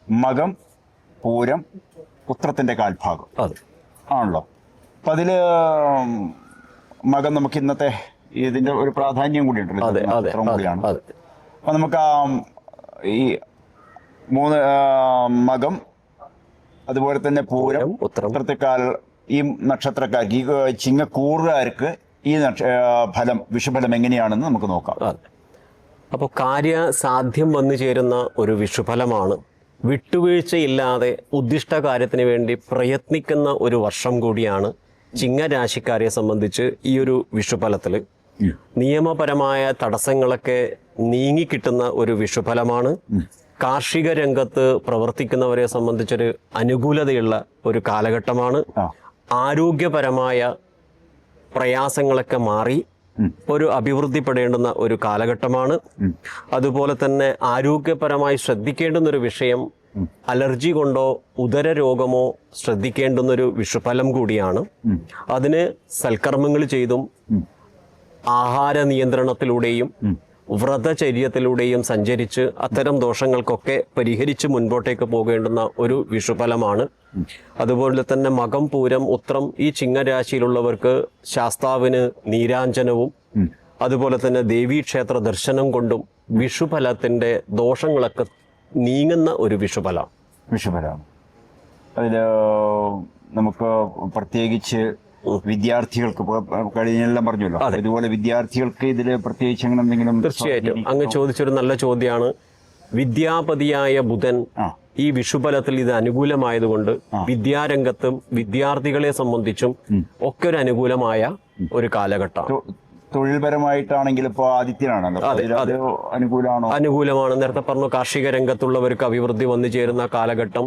മകം, പൂരം, ഉത്രത്തിന്റെ കാൽഭാഗം ആണല്ലോ. അപ്പൊ അതില് മകം നമുക്ക് ഇന്നത്തെ ഇതിന്റെ ഒരു പ്രാധാന്യം കൂടി ഉണ്ടല്ലോ, നക്ഷത്രം കൂടിയാണ്. അപ്പൊ നമുക്ക് ഈ 3 മകം, അതുപോലെ തന്നെ പൂരം, ഉത്രത്തെക്കാൽ ഈ നക്ഷത്രക്കാർക്ക്, ഈ ചിങ്ങക്കൂറുകാർക്ക് ഈ വിഷുഫലം എങ്ങനെയാണെന്ന് നമുക്ക് നോക്കാം. അപ്പോൾ കാര്യസാധ്യം വന്നു ചേരുന്ന ഒരു വിഷുഫലമാണ്. വിട്ടുവീഴ്ചയില്ലാതെ ഉദ്ദിഷ്ട കാര്യത്തിന് വേണ്ടി പ്രയത്നിക്കുന്ന ഒരു വർഷം കൂടിയാണ് ചിങ്ങരാശിക്കാരെ സംബന്ധിച്ച് ഈ ഒരു വിഷുഫലത്തിൽ നിയമപരമായ തടസ്സങ്ങളൊക്കെ നീങ്ങിക്കിട്ടുന്ന ഒരു വിഷുഫലമാണ്. കാർഷിക രംഗത്ത് പ്രവർത്തിക്കുന്നവരെ സംബന്ധിച്ചൊരു അനുകൂലതയുള്ള ഒരു കാലഘട്ടമാണ്. ആരോഗ്യപരമായ പ്രയാസങ്ങളൊക്കെ മാറി ഒരു അഭിവൃദ്ധിപ്പെടേണ്ടുന്ന ഒരു കാലഘട്ടമാണ്. അതുപോലെ തന്നെ ആരോഗ്യപരമായി ശ്രദ്ധിക്കേണ്ടുന്ന ഒരു വിഷയം അലർജി കൊണ്ടോ ഉദര രോഗമോ ശ്രദ്ധിക്കേണ്ടുന്നൊരു വിഷുഫലം കൂടിയാണ്. അതിന് സൽക്കർമ്മങ്ങൾ ചെയ്തും ആഹാര നിയന്ത്രണത്തിലൂടെയും വ്രതചര്യത്തിലൂടെയും സഞ്ചരിച്ച് അത്തരം ദോഷങ്ങൾക്കൊക്കെ പരിഹരിച്ച് മുൻപോട്ടേക്ക് പോകേണ്ടുന്ന ഒരു വിഷുഫലമാണ്. അതുപോലെ തന്നെ മകം, പൂരം, ഉത്രം ഈ ചിങ്ങരാശിയിലുള്ളവർക്ക് ശാസ്താവിന് നീരാഞ്ജനവും അതുപോലെ തന്നെ ദേവീക്ഷേത്ര ദർശനം കൊണ്ടും വിഷുഫലത്തിന്റെ ദോഷങ്ങളൊക്കെ നീങ്ങുന്ന ഒരു വിഷുഫലമാണ്. അതിൽ നമുക്ക് പ്രത്യേകിച്ച് വിദ്യാർത്ഥികൾക്ക് കഴിഞ്ഞെല്ലാം പറഞ്ഞല്ലോ, ഇതുപോലെ വിദ്യാർത്ഥികൾക്ക് ഇതിൽ പ്രത്യേകിച്ച് അങ്ങനെ എന്തെങ്കിലും? തീർച്ചയായിട്ടും അങ്ങ് ചോദിച്ചൊരു നല്ല ചോദ്യമാണ്. വിദ്യാപതിയായ ബുധൻ ഈ വിഷുഫലത്തിൽ ഇത് അനുകൂലമായതുകൊണ്ട് വിദ്യാരംഗത്തും വിദ്യാർത്ഥികളെ സംബന്ധിച്ചും ഒക്കെ ഒരു അനുകൂലമായ ഒരു കാലഘട്ടമാണ്. തൊഴിൽപരമായിട്ടാണെങ്കിൽ ഇപ്പോൾ ആദിത്യനാണല്ലോ, അനുകൂലമാണ്. നേരത്തെ പറഞ്ഞു കാർഷിക രംഗത്തുള്ളവർക്ക് അഭിവൃദ്ധി വന്നു ചേരുന്ന കാലഘട്ടം,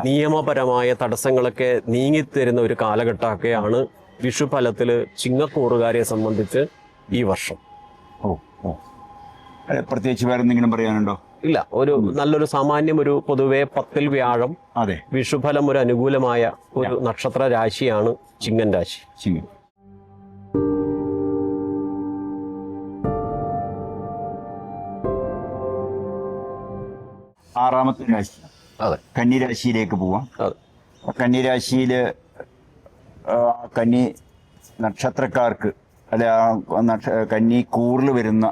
നിയമപരമായ തടസ്സങ്ങളൊക്കെ നീങ്ങിത്തരുന്ന ഒരു കാലഘട്ടമൊക്കെയാണ് വിഷുഫലത്തില് ചിങ്ങക്കൂറുകാരെ സംബന്ധിച്ച് ഈ വർഷം. പ്രത്യേകിച്ച് വേറെ എന്തെങ്കിലും പറയാനുണ്ടോ? ഇല്ല, ഒരു നല്ലൊരു സാമാന്യം ഒരു പൊതുവെ 10-ൽ വ്യാഴം വിഷുഫലം ഒരു അനുകൂലമായ ഒരു നക്ഷത്ര രാശിയാണ് ചിങ്ങൻ രാശി. ആറാമത്തെ രാശി കന്നിരാശിയിലേക്ക് പോവാം. കന്നിരാശിയില് കന്നി നക്ഷത്രക്കാർക്ക് അല്ലെ കന്നി കൂറിൽ വരുന്ന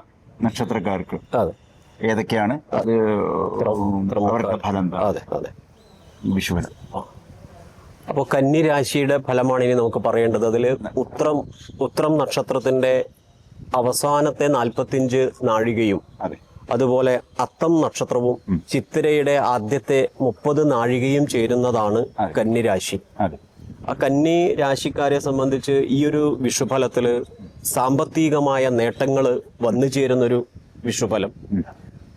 നക്ഷത്രക്കാർക്ക് ഏതൊക്കെയാണ് അത് അവരുടെ ഫലം? വിഷുഫലം. അപ്പോൾ കന്നിരാശിയുടെ ഫലമാണ് ഇനി നമുക്ക് പറയേണ്ടത്. അതിൽ ഉത്രം നക്ഷത്രത്തിന്റെ അവസാനത്തെ 45 നാഴികയും അതുപോലെ അത്തം നക്ഷത്രവും ചിത്തിരയുടെ ആദ്യത്തെ 30 നാഴികയും ചേരുന്നതാണ് കന്നിരാശി. ആ കന്നി രാശിക്കാരെ സംബന്ധിച്ച് ഈ ഒരു വിഷുഫലത്തില് സാമ്പത്തികമായ നേട്ടങ്ങൾ വന്നു ചേരുന്നൊരു വിഷുഫലം,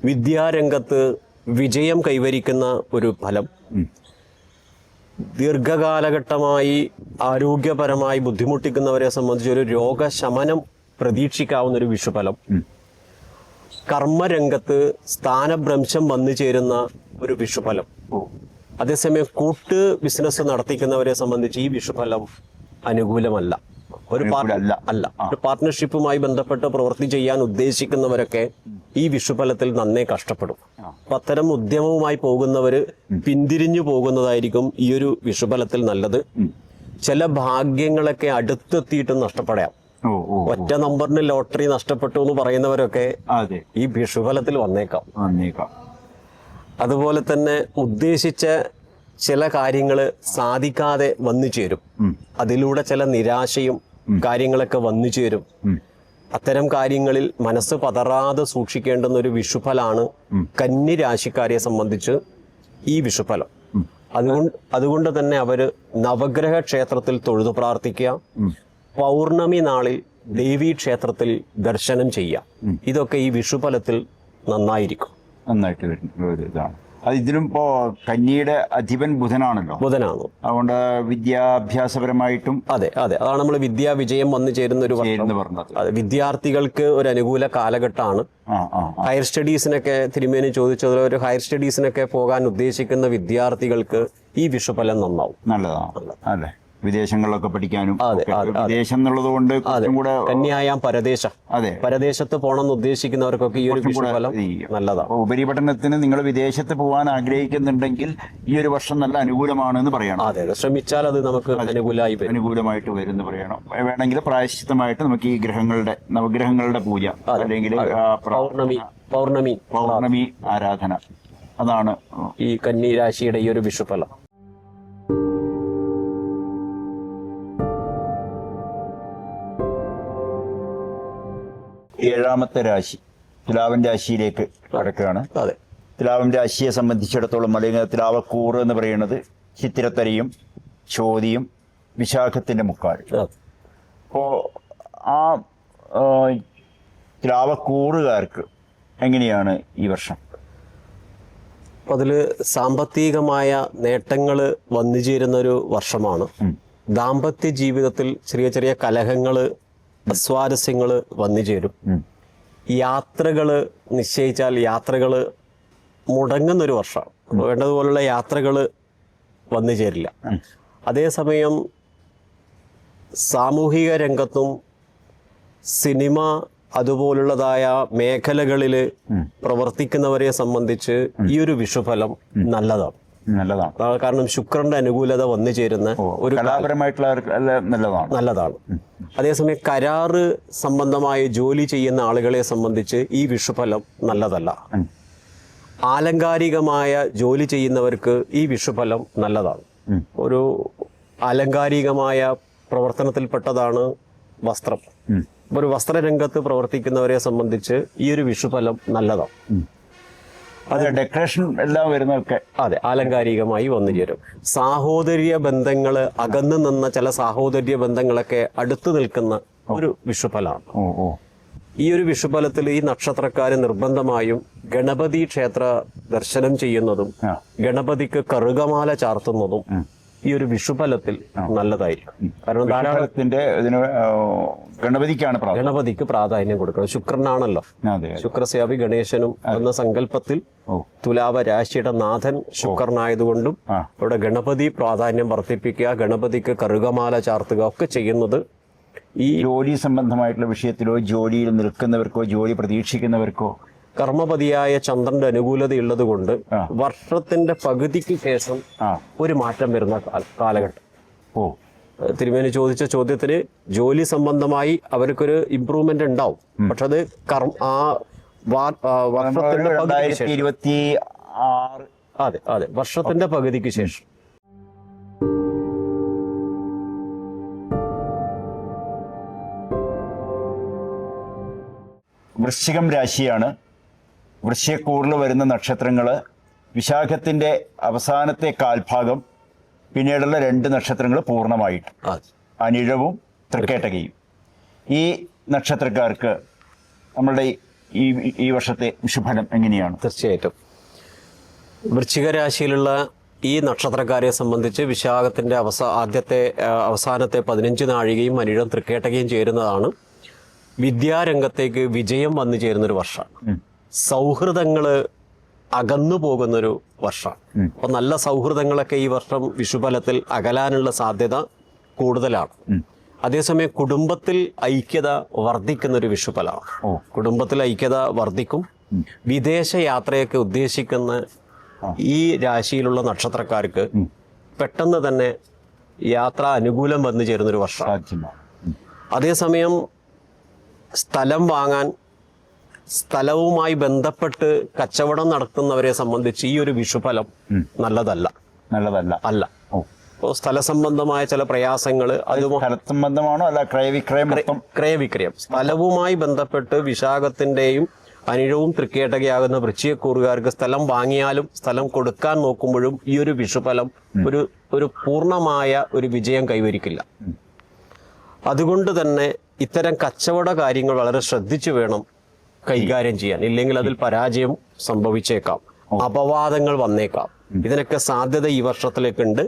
വിദ്യാരംഗത്ത് വിജയം കൈവരിക്കുന്ന ഒരു ഫലം, ദീർഘകാലഘട്ടമായി ആരോഗ്യപരമായി ബുദ്ധിമുട്ടിക്കുന്നവരെ സംബന്ധിച്ച് ഒരു രോഗശമനം പ്രതീക്ഷിക്കാവുന്ന ഒരു വിഷുഫലം, കർമ്മരംഗത്ത് സ്ഥാനഭ്രംശം വന്നു ചേരുന്ന ഒരു വിഷുഫലം. അതേസമയം കൂട്ട് ബിസിനസ് നടത്തിക്കുന്നവരെ സംബന്ധിച്ച് ഈ വിഷുഫലം അനുകൂലമല്ല. ഒരു പാർട്ട്ണർഷിപ്പുമായി ബന്ധപ്പെട്ട് പ്രവൃത്തി ചെയ്യാൻ ഉദ്ദേശിക്കുന്നവരൊക്കെ ഈ വിഷുഫലത്തിൽ നന്നേ കഷ്ടപ്പെടും. അപ്പൊ അത്തരം ഉദ്യമവുമായി പോകുന്നവര് പിന്തിരിഞ്ഞു പോകുന്നതായിരിക്കും ഈ ഒരു വിഷുഫലത്തിൽ നല്ലത്. ചില ഭാഗ്യങ്ങളൊക്കെ അടുത്തെത്തിയിട്ടും നഷ്ടപ്പെടാം. ഒറ്റ നമ്പറിന് ലോട്ടറി നഷ്ടപ്പെട്ടു എന്ന് പറയുന്നവരൊക്കെ ഈ വിഷുഫലത്തിൽ വന്നേക്കാം. അതുപോലെ തന്നെ ഉദ്ദേശിച്ച ചില കാര്യങ്ങൾ സാധിക്കാതെ വന്നു ചേരും. അതിലൂടെ ചില നിരാശയും കാര്യങ്ങളൊക്കെ വന്നു ചേരും. അത്തരം കാര്യങ്ങളിൽ മനസ്സ് പതറാതെ സൂക്ഷിക്കേണ്ടുന്ന ഒരു വിഷുഫലാണ് കന്നി രാശിക്കാരെ സംബന്ധിച്ച് ഈ വിഷുഫലം. അതുകൊണ്ട് തന്നെ അവര് നവഗ്രഹ ക്ഷേത്രത്തിൽ തൊഴുതു പ്രാർത്ഥിക്കുക, പൗർണമി നാളിൽ ദേവീ ക്ഷേത്രത്തിൽ ദർശനം ചെയ്യുക. ഇതൊക്കെ ഈ വിഷുഫലത്തിൽ നന്നായിരിക്കും. നന്നായിട്ട് വരുന്ന ഇതാണ്. അത് ഇതിലും ഇപ്പോ കന്നിയുടെ അധിപൻ ബുധനാണല്ലോ. ബുധനാണ്. അതുകൊണ്ട് വിദ്യാഭ്യാസപരമായിട്ടും അതാണ് നമ്മൾ വിദ്യാ വിജയം വന്നു ചേരുന്ന ഒരു വർഷം. വിദ്യാർത്ഥികൾക്ക് ഒരു അനുകൂല കാലഘട്ടമാണ്. ഹയർ സ്റ്റഡീസിനൊക്കെ തിരുമേനി ചോദിച്ചത്, ഒരു ഹയർ സ്റ്റഡീസിനൊക്കെ പോകാൻ ഉദ്ദേശിക്കുന്ന വിദ്യാർത്ഥികൾക്ക് ഈ വിഷുഫലം നന്നാവും. നല്ലതാണ്. അതെ, വിദേശങ്ങളിലൊക്കെ പഠിക്കാനും. വിദേശം എന്നുള്ളത് കൊണ്ട് കന്യായാം പരദേശത്ത് പോകണമെന്ന് ഉദ്ദേശിക്കുന്നവർക്കൊക്കെ ഈ ഒരു വിഷുഫലം നല്ലതാണ്. ഉപരിപഠനത്തിന് നിങ്ങൾ വിദേശത്ത് പോകാൻ ആഗ്രഹിക്കുന്നുണ്ടെങ്കിൽ ഈ ഒരു വർഷം നല്ല അനുകൂലമാണെന്ന് പറയണം. അതെ, ശ്രമിച്ചാൽ അത് നമുക്ക് അനുകൂലമായിട്ട് വരുമെന്ന് പറയണം. വേണമെങ്കിൽ പ്രായശ്ചിത്തമായിട്ട് നമുക്ക് ഈ നവഗ്രഹങ്ങളുടെ പൂജ അല്ലെങ്കിൽ പൗർണമി ആരാധന, അതാണ് ഈ കന്നി രാശിയുടെ ഈ ഒരു വിഷുഫലം. ഏഴാമത്തെ രാശി തുലാവൻ രാശിയിലേക്ക് കടക്കുകയാണ്. തുലാവൻ രാശിയെ സംബന്ധിച്ചിടത്തോളം അല്ലെങ്കിൽ തുലാവക്കൂറ് എന്ന് പറയുന്നത് ചിത്തിരത്തരയും ചോതിയും വിശാഖത്തിന്റെ മുക്കാൽ. അപ്പോൾ ആ ത്രാവക്കൂറുകാർക്ക് എങ്ങനെയാണ് ഈ വർഷം? അതില് സാമ്പത്തികമായ നേട്ടങ്ങൾ വന്നു ചേരുന്ന ഒരു വർഷമാണ്. ദാമ്പത്യ ജീവിതത്തിൽ ചെറിയ ചെറിയ കലഹങ്ങള്, അസ്വാരസ്യങ്ങള് വന്നു ചേരും. യാത്രകള് നിശ്ചയിച്ചാൽ യാത്രകള് മുടങ്ങുന്നൊരു വർഷം. വേണ്ടതുപോലുള്ള യാത്രകള് വന്നു ചേരില്ല. അതേസമയം സാമൂഹിക രംഗത്തും സിനിമ അതുപോലുള്ളതായ മേഖലകളിൽ പ്രവർത്തിക്കുന്നവരെ സംബന്ധിച്ച് ഈ ഒരു വിഷുഫലം നല്ലതാണ്. കാരണം ശുക്രന്റെ അനുകൂലത വന്നു ചേരുന്ന ഒരു കലാപരമായിട്ടുള്ള നല്ലതാണ്. അതേസമയം കരാറ് സംബന്ധമായ ജോലി ചെയ്യുന്ന ആളുകളെ സംബന്ധിച്ച് ഈ വിഷുഫലം നല്ലതല്ല. ആലങ്കാരികമായ ജോലി ചെയ്യുന്നവർക്ക് ഈ വിഷുഫലം നല്ലതാണ്. ഒരു ആലങ്കാരികമായ പ്രവർത്തനത്തിൽപ്പെട്ടതാണ് വസ്ത്രം. ഒരു വസ്ത്രരംഗത്ത് പ്രവർത്തിക്കുന്നവരെ സംബന്ധിച്ച് ഈ ഒരു വിഷുഫലം നല്ലതാണ്. അത് ഡെക്കറേഷൻ എല്ലാം വരുന്നതൊക്കെ അതെ ആലങ്കാരികമായി വന്നു ചേരും. സാഹോദര്യ ബന്ധങ്ങള് അകന്നു നിന്ന ചില സാഹോദര്യ ബന്ധങ്ങളൊക്കെ അടുത്തു നിൽക്കുന്ന ഒരു വിഷുഫലമാണ്. ഈ ഒരു വിഷുഫലത്തിൽ ഈ നക്ഷത്രക്കാര് നിർബന്ധമായും ഗണപതി ക്ഷേത്ര ദർശനം ചെയ്യുന്നതും ഗണപതിക്ക് കറുകമാല ചാർത്തുന്നതും ഈ ഒരു വിഷുഫലത്തിൽ നല്ലതായിരിക്കും. കാരണം ധാരാളത്തിന്റെ ഗണപതിക്ക് പ്രാധാന്യം കൊടുക്കണം. ശുക്രനാണല്ലോ, ശുക്രസ്യാപി ഗണേശനും എന്ന സങ്കല്പത്തിൽ തുലാവ രാശിയുടെ നാഥൻ ശുക്രനായതുകൊണ്ടും ഇവിടെ ഗണപതി പ്രാധാന്യം വർദ്ധിപ്പിക്കുക, ഗണപതിക്ക് കറുകമാല ചാർത്തുക ഒക്കെ ചെയ്യുന്നത് ഈ ജോലി സംബന്ധമായിട്ടുള്ള വിഷയത്തിലോ ജോലിയിൽ നിൽക്കുന്നവർക്കോ ജോലി പ്രതീക്ഷിക്കുന്നവർക്കോ കർമ്മപതിയായ ചന്ദ്രന്റെ അനുകൂലതയുള്ളത് കൊണ്ട് വർഷത്തിന്റെ പകുതിക്ക് ശേഷം ഒരു മാറ്റം വരുന്ന കാലഘട്ടം. തിരുമേനി ചോദിച്ച ചോദ്യത്തിന് ജോലി സംബന്ധമായി അവർക്കൊരു ഇംപ്രൂവ്മെന്റ് ഉണ്ടാവും. പക്ഷെ അത് അതെ വർഷത്തിന്റെ പകുതിക്ക് ശേഷം. വൃശ്ചികം രാശിയാണ്. വൃശ്ചികക്കൂറിൽ വരുന്ന നക്ഷത്രങ്ങൾ വിശാഖത്തിന്റെ അവസാനത്തെ കാൽഭാഗം, പിന്നീടുള്ള 2 നക്ഷത്രങ്ങൾ പൂർണ്ണമായിട്ട് അനിഴവും തൃക്കേട്ടകയും. ഈ നക്ഷത്രക്കാർക്ക് നമ്മളുടെ ഈ വർഷത്തെ വിഷുഫലം എങ്ങനെയാണ്? തീർച്ചയായിട്ടും വൃശ്ചിക രാശിയിലുള്ള ഈ നക്ഷത്രക്കാരെ സംബന്ധിച്ച് വിശാഖത്തിന്റെ അവസാനത്തെ 15 നാഴികയും അനിഴം തൃക്കേട്ടകയും ചേരുന്നതാണ്. വിദ്യാരംഗത്തേക്ക് വിജയം വന്നു ചേരുന്നൊരു വർഷമാണ്. സൗഹൃദങ്ങള് അകന്നു പോകുന്നൊരു വർഷമാണ്. അപ്പൊ നല്ല സൗഹൃദങ്ങളൊക്കെ ഈ വർഷം വിഷുഫലത്തിൽ അകലാനുള്ള സാധ്യത കൂടുതലാണ്. അതേസമയം കുടുംബത്തിൽ ഐക്യത വർദ്ധിക്കുന്നൊരു വിഷുഫലമാണ്. കുടുംബത്തിൽ ഐക്യത വർദ്ധിക്കും. വിദേശ യാത്രയൊക്കെ ഉദ്ദേശിക്കുന്ന ഈ രാശിയിലുള്ള നക്ഷത്രക്കാർക്ക് പെട്ടെന്ന് തന്നെ യാത്ര അനുകൂലം വന്നു ചേരുന്നൊരു വർഷമാണ്. അതേസമയം സ്ഥലം വാങ്ങാൻ, സ്ഥലവുമായി ബന്ധപ്പെട്ട് കച്ചവടം നടത്തുന്നവരെ സംബന്ധിച്ച് ഈ ഒരു വിഷുഫലം നല്ലതല്ല. അല്ല. സ്ഥല സംബന്ധമായ ചില പ്രയാസങ്ങൾ, അത് സംബന്ധമാണോ അല്ല ക്രയവിക്രയം സ്ഥലവുമായി ബന്ധപ്പെട്ട് വിശാഖത്തിന്റെയും അനിഴവും തൃക്കേട്ടകയാകുന്ന വൃശ്ചികക്കൂറുകാർക്ക് സ്ഥലം വാങ്ങിയാലും സ്ഥലം കൊടുക്കാൻ നോക്കുമ്പോഴും ഈ ഒരു വിഷുഫലം ഒരു പൂർണ്ണമായ ഒരു വിജയം കൈവരിക്കില്ല. അതുകൊണ്ട് തന്നെ ഇത്തരം കച്ചവട കാര്യങ്ങൾ വളരെ ശ്രദ്ധിച്ചു വേണം കൈകാര്യം ചെയ്യാൻ. ഇല്ലെങ്കിൽ അതിൽ പരാജയം സംഭവിച്ചേക്കാം, അപവാദങ്ങൾ വന്നേക്കാം. ഇതിനൊക്കെ സാധ്യത ഈ വർഷത്തിലേക്കുണ്ട്.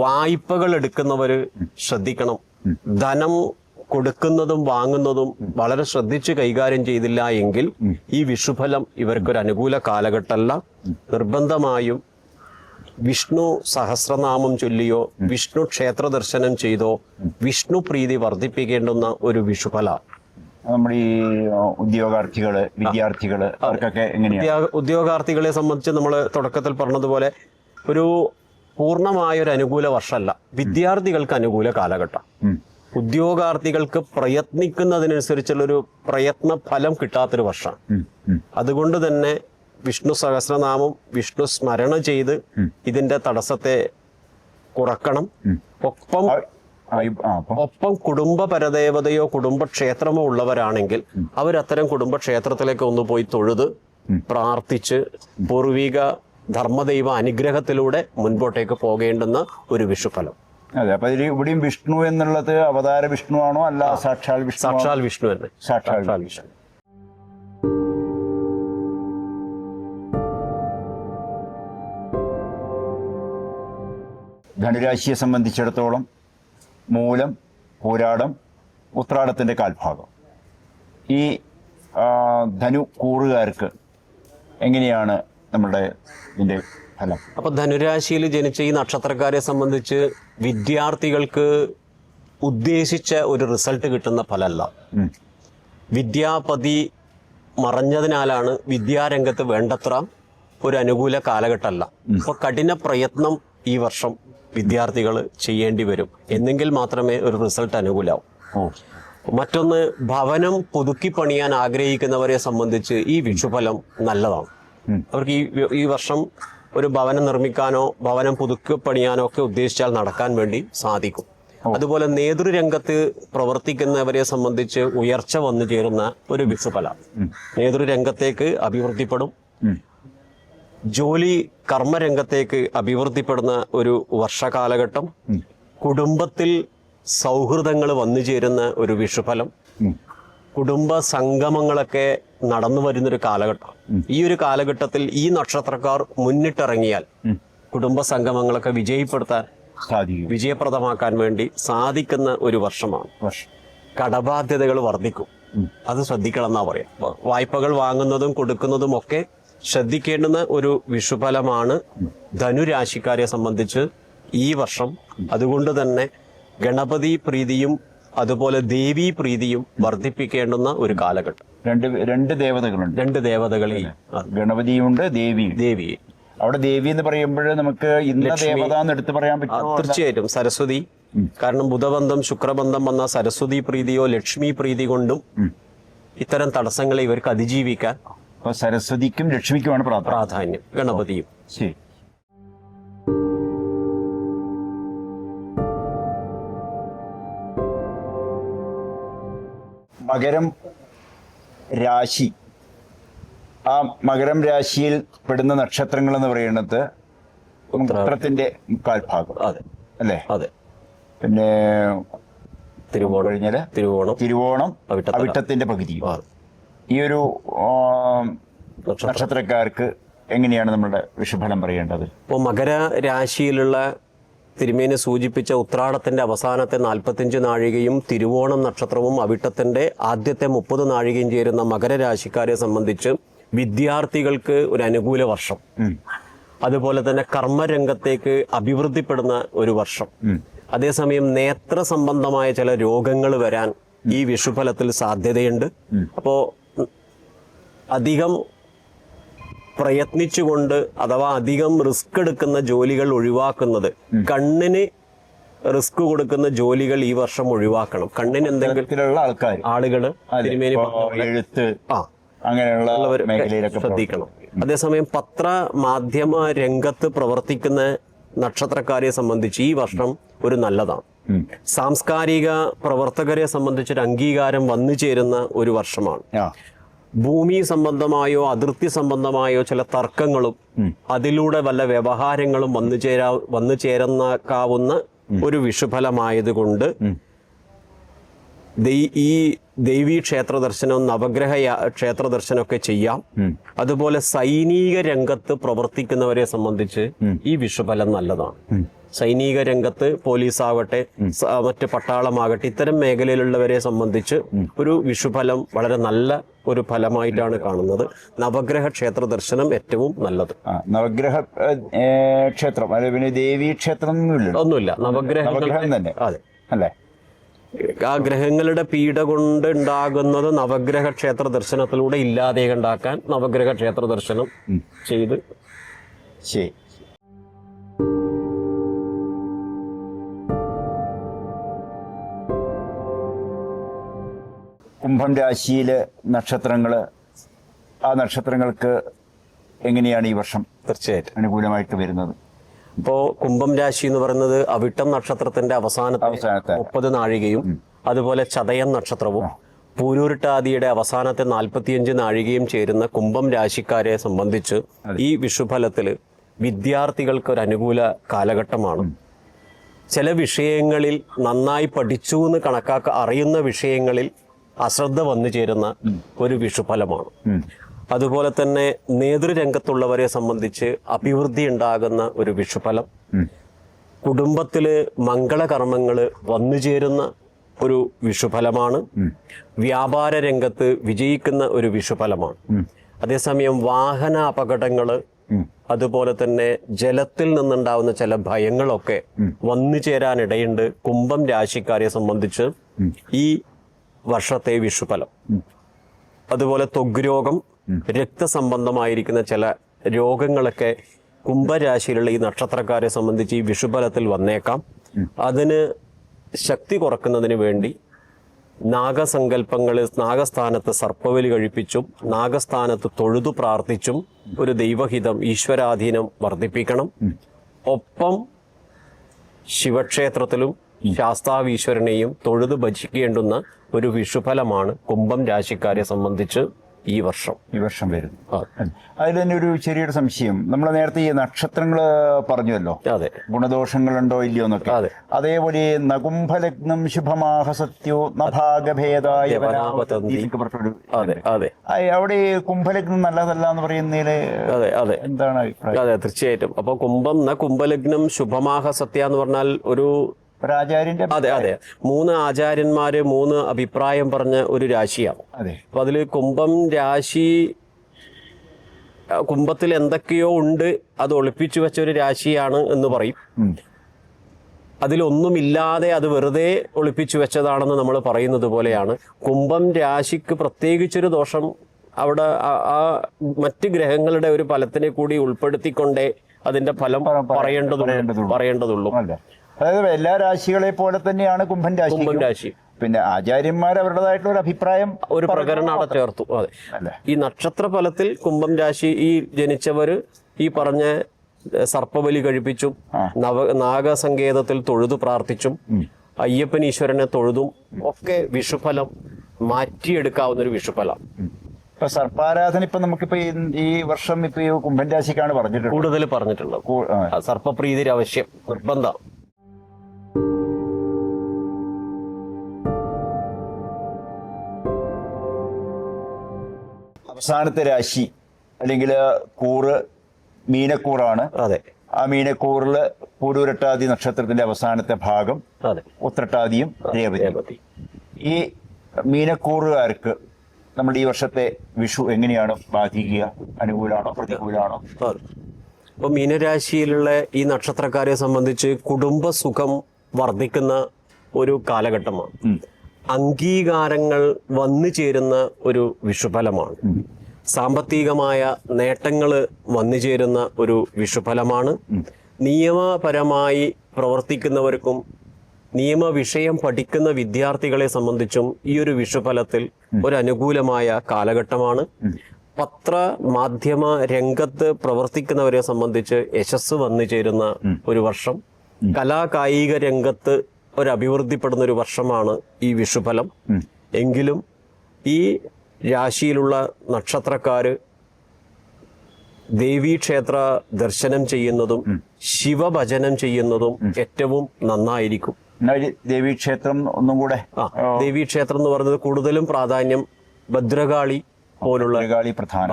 വായ്പകൾ എടുക്കുന്നവര് ശ്രദ്ധിക്കണം. ധനം കൊടുക്കുന്നതും വാങ്ങുന്നതും വളരെ ശ്രദ്ധിച്ച് കൈകാര്യം ചെയ്തില്ല എങ്കിൽ ഈ വിഷുഫലം ഇവർക്കൊരു അനുകൂല കാലഘട്ടമല്ല. നിർബന്ധമായും വിഷ്ണു സഹസ്രനാമം ചൊല്ലിയോ വിഷ്ണു ക്ഷേത്ര ദർശനം ചെയ്തോ വിഷ്ണു പ്രീതി വർദ്ധിപ്പിക്കേണ്ടുന്ന ഒരു വിഷുഫല. നമ്മുടെ ഈ ഉദ്യോഗാർത്ഥികള്, വിദ്യാർത്ഥികള്, അവർക്കൊക്കെ എങ്ങനെയാണ്? ഉദ്യോഗാർത്ഥികളെ സംബന്ധിച്ച് നമ്മൾ തുടക്കത്തിൽ പറഞ്ഞതുപോലെ ഒരു പൂർണ്ണമായ ഒരു അനുകൂല വർഷമല്ല. വിദ്യാർത്ഥികൾക്ക് അനുകൂല കാലഘട്ടം. ഉദ്യോഗാർത്ഥികൾക്ക് പ്രയത്നിക്കുന്നതിനനുസരിച്ചുള്ളൊരു പ്രയത്ന ഫലം കിട്ടാത്തൊരു വർഷമാണ്. അതുകൊണ്ട് തന്നെ വിഷ്ണു സഹസ്രനാമം, വിഷ്ണു സ്മരണ ചെയ്ത് ഇതിന്റെ തടസ്സത്തെ കുറക്കണം. ഒപ്പം കുടുംബ പരദേവതയോ കുടുംബക്ഷേത്രമോ ഉള്ളവരാണെങ്കിൽ അവരത്തരം കുടുംബക്ഷേത്രത്തിലേക്ക് ഒന്ന് പോയി തൊഴുത് പ്രാർത്ഥിച്ച് പൂർവിക ധർമ്മദൈവ അനുഗ്രഹത്തിലൂടെ മുൻപോട്ടേക്ക് പോകേണ്ടുന്ന ഒരു വിഷുഫലം. അതെ, അപ്പൊ ഇതിൽ ഇവിടെയും വിഷ്ണു എന്നുള്ളത് അവതാര വിഷ്ണു ആണോ അല്ല സാക്ഷാൽ വിഷ്ണു? സാക്ഷാൽ വിഷ്ണു തന്നെ. സാക്ഷാൽ വിഷ്ണു. ധനുരാശിയെ സംബന്ധിച്ചിടത്തോളം മൂലം, പൂരാടം, ഉത്രാടത്തിന്റെ കാൽഭാഗം, ഈ ധനു കൂറുകാർക്ക് എങ്ങനെയാണ് നമ്മുടെ ഇതിന്റെ ഫലം? അപ്പൊ ധനുരാശിയിൽ ജനിച്ച ഈ നക്ഷത്രക്കാരെ സംബന്ധിച്ച് വിദ്യാർത്ഥികൾക്ക് ഉദ്ദേശിച്ച ഒരു റിസൾട്ട് കിട്ടുന്ന ഫലമല്ല. വിദ്യാപതി മറഞ്ഞതിനാലാണ് വിദ്യാരംഗത്ത് വേണ്ടത്ര ഒരു അനുകൂല കാലഘട്ടമല്ല. അപ്പൊ കഠിന പ്രയത്നം ഈ വർഷം വിദ്യാർത്ഥികൾ ചെയ്യേണ്ടി വരും, എന്നെങ്കിൽ മാത്രമേ ഒരു റിസൾട്ട് അനുകൂലമാവും. മറ്റൊന്ന്, ഭവനം പുതുക്കി പണിയാൻ ആഗ്രഹിക്കുന്നവരെ സംബന്ധിച്ച് ഈ വിഷുഫലം നല്ലതാണ്. അവർക്ക് ഈ വർഷം ഒരു ഭവനം നിർമ്മിക്കാനോ ഭവനം പുതുക്കി പണിയാനോ ഒക്കെ ഉദ്ദേശിച്ചാൽ നടക്കാൻ വേണ്ടി സാധിക്കും. അതുപോലെ നേതൃരംഗത്ത് പ്രവർത്തിക്കുന്നവരെ സംബന്ധിച്ച് ഉയർച്ച വന്നു ചേരുന്ന ഒരു വിഷുഫല. നേതൃരംഗത്തേക്ക് അഭിവൃദ്ധിപ്പെടും. ജോലി കർമ്മരംഗത്തേക്ക് അഭിവൃദ്ധിപ്പെടുന്ന ഒരു വർഷകാലഘട്ടം. കുടുംബത്തിൽ സൗഹൃദങ്ങൾ വന്നു ചേരുന്ന ഒരു വിഷുഫലം. കുടുംബ സംഗമങ്ങളൊക്കെ നടന്നു വരുന്നൊരു കാലഘട്ടം. ഈ ഒരു കാലഘട്ടത്തിൽ ഈ നക്ഷത്രക്കാർ മുന്നിട്ടിറങ്ങിയാൽ കുടുംബ സംഗമങ്ങളൊക്കെ വിജയപ്രദമാക്കാൻ വേണ്ടി സാധിക്കുന്ന ഒരു വർഷമാണ്. കടബാധ്യതകൾ വർദ്ധിക്കും, അത് ശ്രദ്ധിക്കണം എന്നാ പറയാം. വായ്പകൾ വാങ്ങുന്നതും കൊടുക്കുന്നതും ഒക്കെ ശ്രദ്ധിക്കേണ്ടുന്ന ഒരു വിഷുഫലമാണ് ധനുരാശിക്കാരെ സംബന്ധിച്ച് ഈ വർഷം. അതുകൊണ്ട് തന്നെ ഗണപതി പ്രീതിയും അതുപോലെ ദേവീ പ്രീതിയും വർദ്ധിപ്പിക്കേണ്ടുന്ന ഒരു കാലഘട്ടം. രണ്ട് ദേവതകളുണ്ട്. രണ്ട് ദേവതകളെ, ഗണപതിയുണ്ട്, ദേവി. അവിടെ ദേവി എന്ന് പറയുമ്പോൾ നമുക്ക് ഇന്ന ദേവത എന്ന് എടുത്ത് പറയാൻ പറ്റും? തീർച്ചയായിട്ടും സരസ്വതി. കാരണം ബുധബന്ധം ശുക്രബന്ധം വന്ന സരസ്വതി പ്രീതിയോ ലക്ഷ്മി പ്രീതി കൊണ്ടും ഇത്തരം തടസ്സങ്ങളെ ഇവർക്ക് അതിജീവിക്കാൻ സരസ്വതിക്കും ലക്ഷ്മിക്കുമാണ് പ്രാധാന്യം, ഗണപതിയും. ശരി. മകരം രാശി, ആ മകരം രാശിയിൽ പെടുന്ന നക്ഷത്രങ്ങൾ എന്ന് പറയുന്നത് ഉത്രത്തിന്റെ കാൽഭാഗം. അതെ അല്ലേ? അതെ. പിന്നെ തിരുവോണം കഴിഞ്ഞാല് തിരുവോണം അവിട്ടത്തിന്റെ പകുതി. ഈ ഒരു നക്ഷത്രക്കാർക്ക് എങ്ങനെയാണ് നമ്മുടെ വിഷുഫലം പറയേണ്ടത്? ഇപ്പോൾ മകര രാശിയിലുള്ള തിരുമേനി സൂചിപ്പിച്ച ഉത്രാടത്തിന്റെ അവസാനത്തെ 45 നാഴികയും തിരുവോണം നക്ഷത്രവും അവിട്ടത്തിന്റെ ആദ്യത്തെ 30 നാഴികയും ചേരുന്ന മകരരാശിക്കാരെ സംബന്ധിച്ച് വിദ്യാർത്ഥികൾക്ക് ഒരു അനുകൂല വർഷം. അതുപോലെ തന്നെ കർമ്മരംഗത്തേക്ക് അഭിവൃദ്ധിപ്പെടുന്ന ഒരു വർഷം. അതേസമയം നേത്ര സംബന്ധമായ ചില രോഗങ്ങൾ വരാൻ ഈ വിഷുഫലത്തിൽ സാധ്യതയുണ്ട്. അപ്പോ അധികം പ്രയത്നിച്ചുകൊണ്ട് അഥവാ അധികം റിസ്ക് എടുക്കുന്ന ജോലികൾ ഒഴിവാക്കുന്നത്, കണ്ണിന് റിസ്ക് കൊടുക്കുന്ന ജോലികൾ ഈ വർഷം ഒഴിവാക്കണം. കണ്ണിന് എന്തെങ്കിലും ആളുകള് തിരുമേനി എഴുത്ത് അങ്ങനെയുള്ള മേഖലയിലൊക്കെ ശ്രദ്ധിക്കണം. അതേസമയം പത്ര മാധ്യമ രംഗത്ത് പ്രവർത്തിക്കുന്ന നക്ഷത്രക്കാരെ സംബന്ധിച്ച് ഈ വർഷം ഒരു നല്ലതാണ്. സാംസ്കാരിക പ്രവർത്തകരെ സംബന്ധിച്ചൊരു അംഗീകാരം വന്നു ചേരുന്ന ഒരു വർഷമാണ്. ഭൂമി സംബന്ധമായോ അതിർത്തി സംബന്ധമായോ ചില തർക്കങ്ങളും അതിലൂടെ വല്ല വ്യവഹാരങ്ങളും വന്നു ചേരുന്നാക്കാവുന്ന ഒരു വിഷുഫലമായതുകൊണ്ട് ഈ ദേവീ ക്ഷേത്ര ദർശനവും നവഗ്രഹ ക്ഷേത്ര ദർശനമൊക്കെ ചെയ്യാം. അതുപോലെ സൈനിക രംഗത്ത് പ്രവർത്തിക്കുന്നവരെ സംബന്ധിച്ച് ഈ വിഷുഫലം നല്ലതാണ്. സൈനിക രംഗത്ത് പോലീസ് ആവട്ടെ മറ്റ് പട്ടാളമാകട്ടെ ഇത്തരം മേഖലയിലുള്ളവരെ സംബന്ധിച്ച് ഒരു വിഷുഫലം വളരെ നല്ല ഒരു ഫലമായിട്ടാണ് കാണുന്നത്. നവഗ്രഹ ക്ഷേത്ര ദർശനം ഏറ്റവും നല്ലത്. നവഗ്രഹ ക്ഷേത്രം പിന്നെ ദേവീ ക്ഷേത്രം ഒന്നുമില്ല, നവഗ്രഹം തന്നെ. അതെ അല്ലേ? ആ ഗ്രഹങ്ങളുടെ പീഡ കൊണ്ട് ഉണ്ടാകുന്നത് നവഗ്രഹ ക്ഷേത്ര ദർശനത്തിലൂടെ ഇല്ലാതെ ഉണ്ടാക്കാൻ നവഗ്രഹ ക്ഷേത്ര ദർശനം ചെയ്ത് ശരി. കുംഭം രാശിയിലെ നക്ഷത്രങ്ങള്, ആ നക്ഷത്രങ്ങൾക്ക് എങ്ങനെയാണ് ഈ വർഷം തീർച്ചയായിട്ടും അനുകൂലമായിട്ട് വരുന്നത്? ഇപ്പോ കുംഭം രാശി എന്ന് പറയുന്നത് അവിട്ടം നക്ഷത്രത്തിന്റെ അവസാനത്തെ 30 നാഴികയും അതുപോലെ ചതയം നക്ഷത്രവും പൂരൂരുട്ടാദിയുടെ അവസാനത്തെ 45 നാഴികയും ചേരുന്ന കുംഭം രാശിക്കാരെ സംബന്ധിച്ച് ഈ വിഷുഫലത്തില് വിദ്യാർത്ഥികൾക്ക് ഒരു അനുകൂല കാലഘട്ടമാണ്. ചില വിഷയങ്ങളിൽ നന്നായി പഠിച്ചു എന്ന് അറിയുന്ന വിഷയങ്ങളിൽ അശ്രദ്ധ വന്നു ചേരുന്ന ഒരു വിഷുഫലമാണ്. അതുപോലെ തന്നെ നേതൃരംഗത്തുള്ളവരെ സംബന്ധിച്ച് അഭിവൃദ്ധി ഉണ്ടാകുന്ന ഒരു വിഷുഫലം, കുടുംബത്തില് മംഗളകർമ്മങ്ങൾ വന്നു ചേരുന്ന ഒരു വിഷുഫലമാണ്, വ്യാപാര രംഗത്ത് വിജയിക്കുന്ന ഒരു വിഷുഫലമാണ്. അതേസമയം വാഹന അപകടങ്ങൾ, അതുപോലെ തന്നെ ജലത്തിൽ നിന്നുണ്ടാവുന്ന ചില ഭയങ്ങളൊക്കെ വന്നു ചേരാനിടയുണ്ട് കുംഭം രാശിക്കാരെ സംബന്ധിച്ച് ഈ വർഷത്തെ വിഷുഫലം. അതുപോലെ ത്വഗ് രോഗം, രക്തസംബന്ധമായിരിക്കുന്ന ചില രോഗങ്ങളൊക്കെ കുംഭരാശിയിലുള്ള ഈ നക്ഷത്രക്കാരെ സംബന്ധിച്ച് ഈ വിഷുഫലത്തിൽ വന്നേക്കാം. അതിന് ശക്തി കുറക്കുന്നതിന് വേണ്ടി നാഗസങ്കല്പങ്ങൾ, നാഗസ്ഥാനത്ത് സർപ്പബലി കഴിപ്പിച്ചും നാഗസ്ഥാനത്ത് തൊഴുതു പ്രാർത്ഥിച്ചും ഒരു ദൈവഹിതം, ഈശ്വരാധീനം വർദ്ധിപ്പിക്കണം. ഒപ്പം ശിവക്ഷേത്രത്തിലും ശാസ്താവീശ്വരനെയും തൊഴുതു ഭജിക്കേണ്ടുന്ന ഒരു വിഷുഫലമാണ് കുംഭം രാശിക്കാരെ സംബന്ധിച്ച് ഈ വർഷം വരുന്നു. അതിൽ തന്നെ ഒരു ചെറിയൊരു സംശയം, നമ്മൾ നേരത്തെ ഈ നക്ഷത്രങ്ങൾ പറഞ്ഞുവല്ലോ, അതെ, ഗുണദോഷങ്ങളുണ്ടോ ഇല്ലയോ എന്നൊക്കെ. അതേപോലെ നകുംഭലഗ്നം ശുഭമാഹ സത്യോ നഭാഗഭേദായ അവിടെ കുംഭലഗ്നം നല്ലതല്ല എന്ന് പറയുന്നതില് എന്താണ് അഭിപ്രായം? അതെ, തീർച്ചയായിട്ടും. അപ്പൊ കുംഭലഗ്നം ശുഭമാഹ സത്യ എന്ന് പറഞ്ഞാൽ ഒരു ആചാര്യന്റെ, അതെ, 3 ആചാര്യന്മാര് 3 അഭിപ്രായം പറഞ്ഞ ഒരു രാശിയാണ്. അപ്പൊ അതില് കുംഭം രാശി, കുംഭത്തിൽ എന്തൊക്കെയോ ഉണ്ട്, അത് ഒളിപ്പിച്ചു വെച്ച ഒരു രാശിയാണ് എന്ന് പറയും. അതിലൊന്നുമില്ലാതെ അത് വെറുതെ ഒളിപ്പിച്ചു വെച്ചതാണെന്ന് നമ്മൾ പറയുന്നത് പോലെയാണ്. കുംഭം രാശിക്ക് പ്രത്യേകിച്ചൊരു ദോഷം അവിടെ ആ മറ്റ് ഗ്രഹങ്ങളുടെ ഒരു ഫലത്തിനെ കൂടി ഉൾപ്പെടുത്തിക്കൊണ്ടേ അതിന്റെ ഫലം പറയേണ്ടതുള്ളൂ. അതായത് എല്ലാ രാശികളെ പോലെ തന്നെയാണ് കുംഭം രാശി. പിന്നെ ആചാര്യന്മാർ അവരുടേതായിട്ടുള്ള ഒരു അഭിപ്രായം, ഒരു പ്രകരണം അവിടെ ചേർത്തു. അതെ, ഈ നക്ഷത്ര ഫലത്തിൽ കുംഭം രാശി ഈ ജനിച്ചവര് ഈ പറഞ്ഞ സർപ്പബലി കഴിപ്പിച്ചും നാഗസങ്കേതത്തിൽ തൊഴുതു പ്രാർത്ഥിച്ചും അയ്യപ്പൻ ഈശ്വരനെ തൊഴുതും ഒക്കെ വിഷുഫലം മാറ്റിയെടുക്കാവുന്ന ഒരു വിഷുഫലം. ഇപ്പൊ സർപ്പാരാധന ഇപ്പൊ നമുക്കിപ്പോ ഈ വർഷം ഇപ്പൊ ഈ കുംഭം രാശിക്കാണ് കൂടുതൽ പറഞ്ഞിട്ടുള്ളത്. സർപ്പപ്രീതി അവശ്യം, നിർബന്ധം. അവസാനത്തെ രാശി അല്ലെങ്കിൽ കൂറ് മീനക്കൂറാണ്. അതെ, ആ മീനക്കൂറില് പൂരൂരട്ടാതി നക്ഷത്രത്തിന്റെ അവസാനത്തെ ഭാഗം, ഉത്രട്ടാതിയും രേവതി. ഈ മീനക്കൂറുകാർക്ക് നമ്മുടെ ഈ വർഷത്തെ വിഷു എങ്ങനെയാണ് ബാധിക്കുക? അനുകൂലമാണോ പ്രതികൂലമാണോ? അപ്പൊ മീനരാശിയിലുള്ള ഈ നക്ഷത്രക്കാരെ സംബന്ധിച്ച് കുടുംബസുഖം വർദ്ധിക്കുന്ന ഒരു കാലഘട്ടമാണ്. അംഗീകാരങ്ങൾ വന്നു ചേരുന്ന ഒരു വിഷുഫലമാണ്. സാമ്പത്തികമായ നേട്ടങ്ങൾ വന്നു ചേരുന്ന ഒരു വിഷുഫലമാണ്. നിയമപരമായി പ്രവർത്തിക്കുന്നവർക്കും നിയമവിഷയം പഠിക്കുന്ന വിദ്യാർത്ഥികളെ സംബന്ധിച്ചും ഈ ഒരു വിഷുഫലത്തിൽ ഒരു അനുകൂലമായ കാലഘട്ടമാണ്. പത്ര മാധ്യമ രംഗത്ത് പ്രവർത്തിക്കുന്നവരെ സംബന്ധിച്ച് യശസ് വന്നു ചേരുന്ന ഒരു വർഷം. കലാകായിക രംഗത്ത് ഒരു അഭിവൃദ്ധിപ്പെടുന്ന ഒരു വർഷമാണ് ഈ വിഷുഫലം. എങ്കിലും ഈ രാശിയിലുള്ള നക്ഷത്രക്കാര് ദേവീക്ഷേത്ര ദർശനം ചെയ്യുന്നതും ശിവഭജനം ചെയ്യുന്നതും ഏറ്റവും നന്നായിരിക്കും. ദേവീക്ഷേത്രം ഒന്നും കൂടെ, ദേവീക്ഷേത്രം എന്ന് പറയുന്നത് കൂടുതലും പ്രാധാന്യം ഭദ്രകാളി പോലുള്ള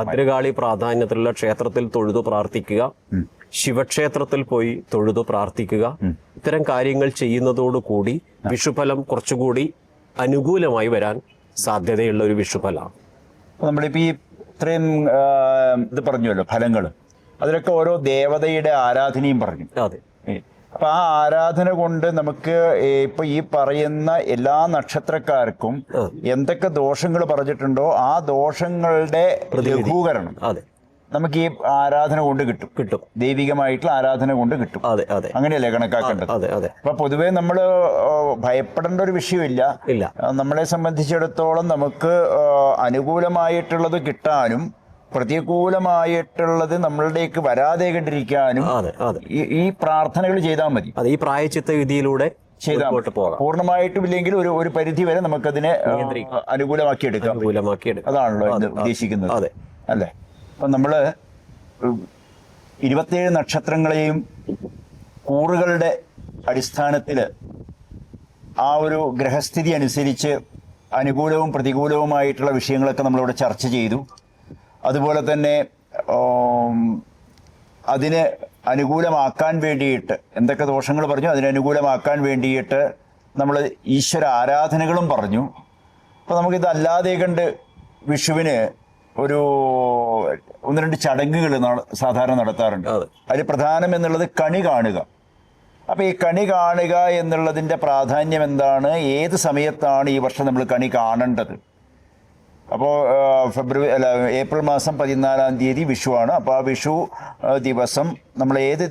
ഭദ്രകാളി പ്രാധാന്യത്തിലുള്ള ക്ഷേത്രത്തിൽ തൊഴുതു പ്രാർത്ഥിക്കുക, ശിവക്ഷേത്രത്തിൽ പോയി തൊഴുതു പ്രാർത്ഥിക്കുക. ഇത്തരം കാര്യങ്ങൾ ചെയ്യുന്നതോടുകൂടി വിഷുഫലം കുറച്ചുകൂടി അനുകൂലമായി വരാൻ സാധ്യതയുള്ള ഒരു വിഷുഫലമാണ്. നമ്മളിപ്പോ ഈ ഇത്രയും ഇത് പറഞ്ഞല്ലോ ഫലങ്ങൾ, അതിലൊക്കെ ഓരോ ദേവതയുടെ ആരാധനയും പറഞ്ഞു. അതെ, അപ്പൊ ആ ആരാധന കൊണ്ട് നമുക്ക് ഇപ്പൊ ഈ പറയുന്ന എല്ലാ നക്ഷത്രക്കാർക്കും എന്തൊക്കെ ദോഷങ്ങൾ പറഞ്ഞിട്ടുണ്ടോ ആ ദോഷങ്ങളുടെ ലഘൂകരണം നമുക്ക് ഈ ആരാധന കൊണ്ട് കിട്ടും. ദൈവികമായിട്ടുള്ള ആരാധന കൊണ്ട് കിട്ടും. അങ്ങനെയല്ലേ കണക്കാക്കേണ്ടത്? അപ്പൊ പൊതുവേ നമ്മൾ ഭയപ്പെടേണ്ട ഒരു വിഷയമില്ല. നമ്മളെ സംബന്ധിച്ചിടത്തോളം നമുക്ക് അനുകൂലമായിട്ടുള്ളത് കിട്ടാനും പ്രതികൂലമായിട്ടുള്ളത് നമ്മളുടേക്ക് വരാതെ കണ്ടിരിക്കാനും ഈ പ്രാർത്ഥനകൾ ചെയ്താൽ മതി. ഈ പ്രായച്ചിത്ത വിധിയിലൂടെ ചെയ്താൽ പൂർണ്ണമായിട്ടും ഇല്ലെങ്കിൽ ഒരു പരിധി വരെ നമുക്കതിനെ അനുകൂലമാക്കി എടുക്കാം. അതാണല്ലോ ഉദ്ദേശിക്കുന്നത്, അല്ലേ? അപ്പൊ നമ്മള് 27 നക്ഷത്രങ്ങളെയും കൂറുകളുടെ അടിസ്ഥാനത്തിൽ ആ ഒരു ഗ്രഹസ്ഥിതി അനുസരിച്ച് അനുകൂലവും പ്രതികൂലവുമായിട്ടുള്ള വിഷയങ്ങളൊക്കെ നമ്മളിവിടെ ചർച്ച ചെയ്തു. അതുപോലെ തന്നെ അതിന് അനുകൂലമാക്കാൻ വേണ്ടിയിട്ട് എന്തൊക്കെ ദോഷങ്ങൾ പറഞ്ഞു, അതിനനുകൂലമാക്കാൻ വേണ്ടിയിട്ട് നമ്മൾ ഈശ്വര ആരാധനകളും പറഞ്ഞു. അപ്പോൾ നമുക്കിതല്ലാതെ കണ്ട് വിഷുവിന് ഒരു 1-2 ചടങ്ങുകൾ സാധാരണ നടത്താറുണ്ട്. അതിൽ പ്രധാനം എന്നുള്ളത് കണി കാണുക. അപ്പോൾ ഈ കണി കാണുക എന്നുള്ളതിൻ്റെ പ്രാധാന്യം എന്താണ്, ഏത് സമയത്താണ് ഈ വർഷം നമ്മൾ കണി കാണേണ്ടത്? അപ്പോൾ ഏപ്രിൽ മാസം 14-ാം തീയതി വിഷുവാണ്. അപ്പോൾ ആ വിഷു ദിവസം നമ്മൾ ഏത്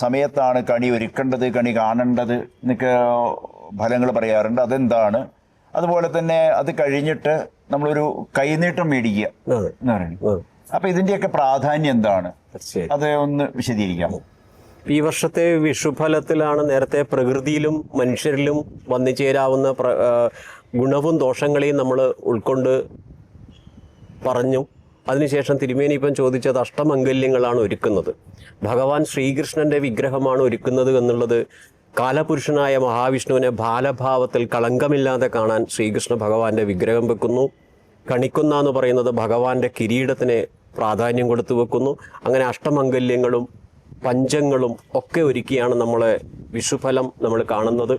സമയത്താണ് കണി ഒരുക്കേണ്ടത്, കണി കാണേണ്ടത് എന്നൊക്കെ ഫലങ്ങൾ പറയാറുണ്ട്. അതെന്താണ്? അതുപോലെ തന്നെ അത് കഴിഞ്ഞിട്ട് നമ്മളൊരു കൈനീട്ടം മേടിക്കുക എന്ന് പറയുന്നത്. അപ്പൊ ഇതിന്റെയൊക്കെ പ്രാധാന്യം എന്താണ്, അത് ഒന്ന് വിശദീകരിക്കാമോ? ഈ വർഷത്തെ വിഷുഫലത്തിലാണ് നേരത്തെ പ്രകൃതിയിലും മനുഷ്യരിലും വന്നു ചേരാവുന്ന ഗുണവും ദോഷങ്ങളെയും നമ്മൾ ഉൾക്കൊണ്ട് പറഞ്ഞു. അതിനുശേഷം തിരുമേനി ഇപ്പം ചോദിച്ചത് അഷ്ടമംഗല്യങ്ങളാണ് ഒരുക്കുന്നത്. ഭഗവാൻ ശ്രീകൃഷ്ണന്റെ വിഗ്രഹമാണ് ഒരുക്കുന്നത് എന്നുള്ളത് കാലപുരുഷനായ മഹാവിഷ്ണുവിനെ ബാലഭാവത്തിൽ കളങ്കമില്ലാതെ കാണാൻ ശ്രീകൃഷ്ണ ഭഗവാന്റെ വിഗ്രഹം വെക്കുന്നു. കണിക്കുന്ന എന്ന് പറയുന്നത് ഭഗവാന്റെ കിരീടത്തിന് പ്രാധാന്യം കൊടുത്തു വെക്കുന്നു. അങ്ങനെ അഷ്ടമംഗല്യങ്ങളും പഞ്ചങ്ങളും ഒക്കെ ഒരുക്കിയാണ് നമ്മളെ വിഷുഫലം നമ്മൾ കാണുന്നത്.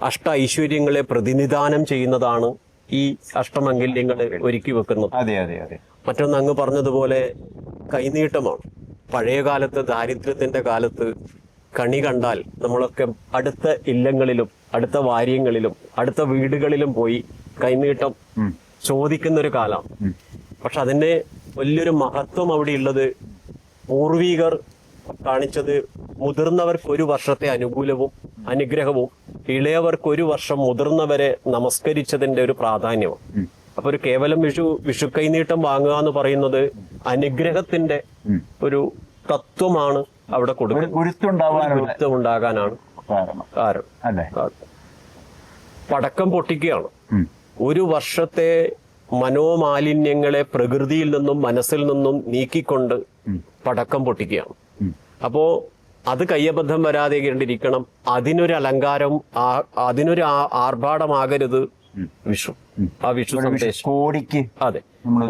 അഷ്ട ഐശ്വര്യങ്ങളെ പ്രതിനിധാനം ചെയ്യുന്നതാണ് ഈ അഷ്ടമംഗല്യങ്ങളെ ഒരുക്കി വെക്കുന്നത്. അതെ അതെ അതെ. മറ്റൊന്ന് അങ്ങ് പറഞ്ഞതുപോലെ കൈനീട്ടമാണ്. പഴയ കാലത്ത്, ദാരിദ്ര്യത്തിന്റെ കാലത്ത് കണി കണ്ടാൽ നമ്മളൊക്കെ അടുത്ത ഇല്ലങ്ങളിലും അടുത്ത വാര്യങ്ങളിലും അടുത്ത വീടുകളിലും പോയി കൈനീട്ടം ചോദിക്കുന്നൊരു കാലം. പക്ഷെ അതിന്റെ വലിയൊരു മഹത്വം അവിടെ ഉള്ളത് പൂർവികർ കാണിച്ചത് മുതിർന്നവർക്ക് ഒരു വർഷത്തെ അനുകൂലവും അനുഗ്രഹവും ഇളയവർക്ക് ഒരു വർഷം മുതിർന്നവരെ നമസ്കരിച്ചതിന്റെ ഒരു പ്രാധാന്യമാണ്. അപ്പൊ ഒരു കേവലം വിഷു കൈനീട്ടം വാങ്ങുക എന്ന് പറയുന്നത് അനുഗ്രഹത്തിന്റെ ഒരു തത്വമാണ് അവിടെ കൊടുക്കുന്നത്. ഗുരുത്വമുണ്ടാകാനാണ് കാരണം. പടക്കം പൊട്ടിക്കുകയാണ്. ഒരു വർഷത്തെ മനോമാലിന്യങ്ങളെ പ്രകൃതിയിൽ നിന്നും മനസ്സിൽ നിന്നും നീക്കിക്കൊണ്ട് പടക്കം പൊട്ടിക്കുകയാണ്. അപ്പോ അത് കയ്യബദ്ധം വരാതെ കണ്ടിരിക്കണം. അതിനൊരു അലങ്കാരം, അതിനൊരു ആർഭാടമാകരുത് വിഷു. ആ വിഷു സന്ദേശം. അതെ.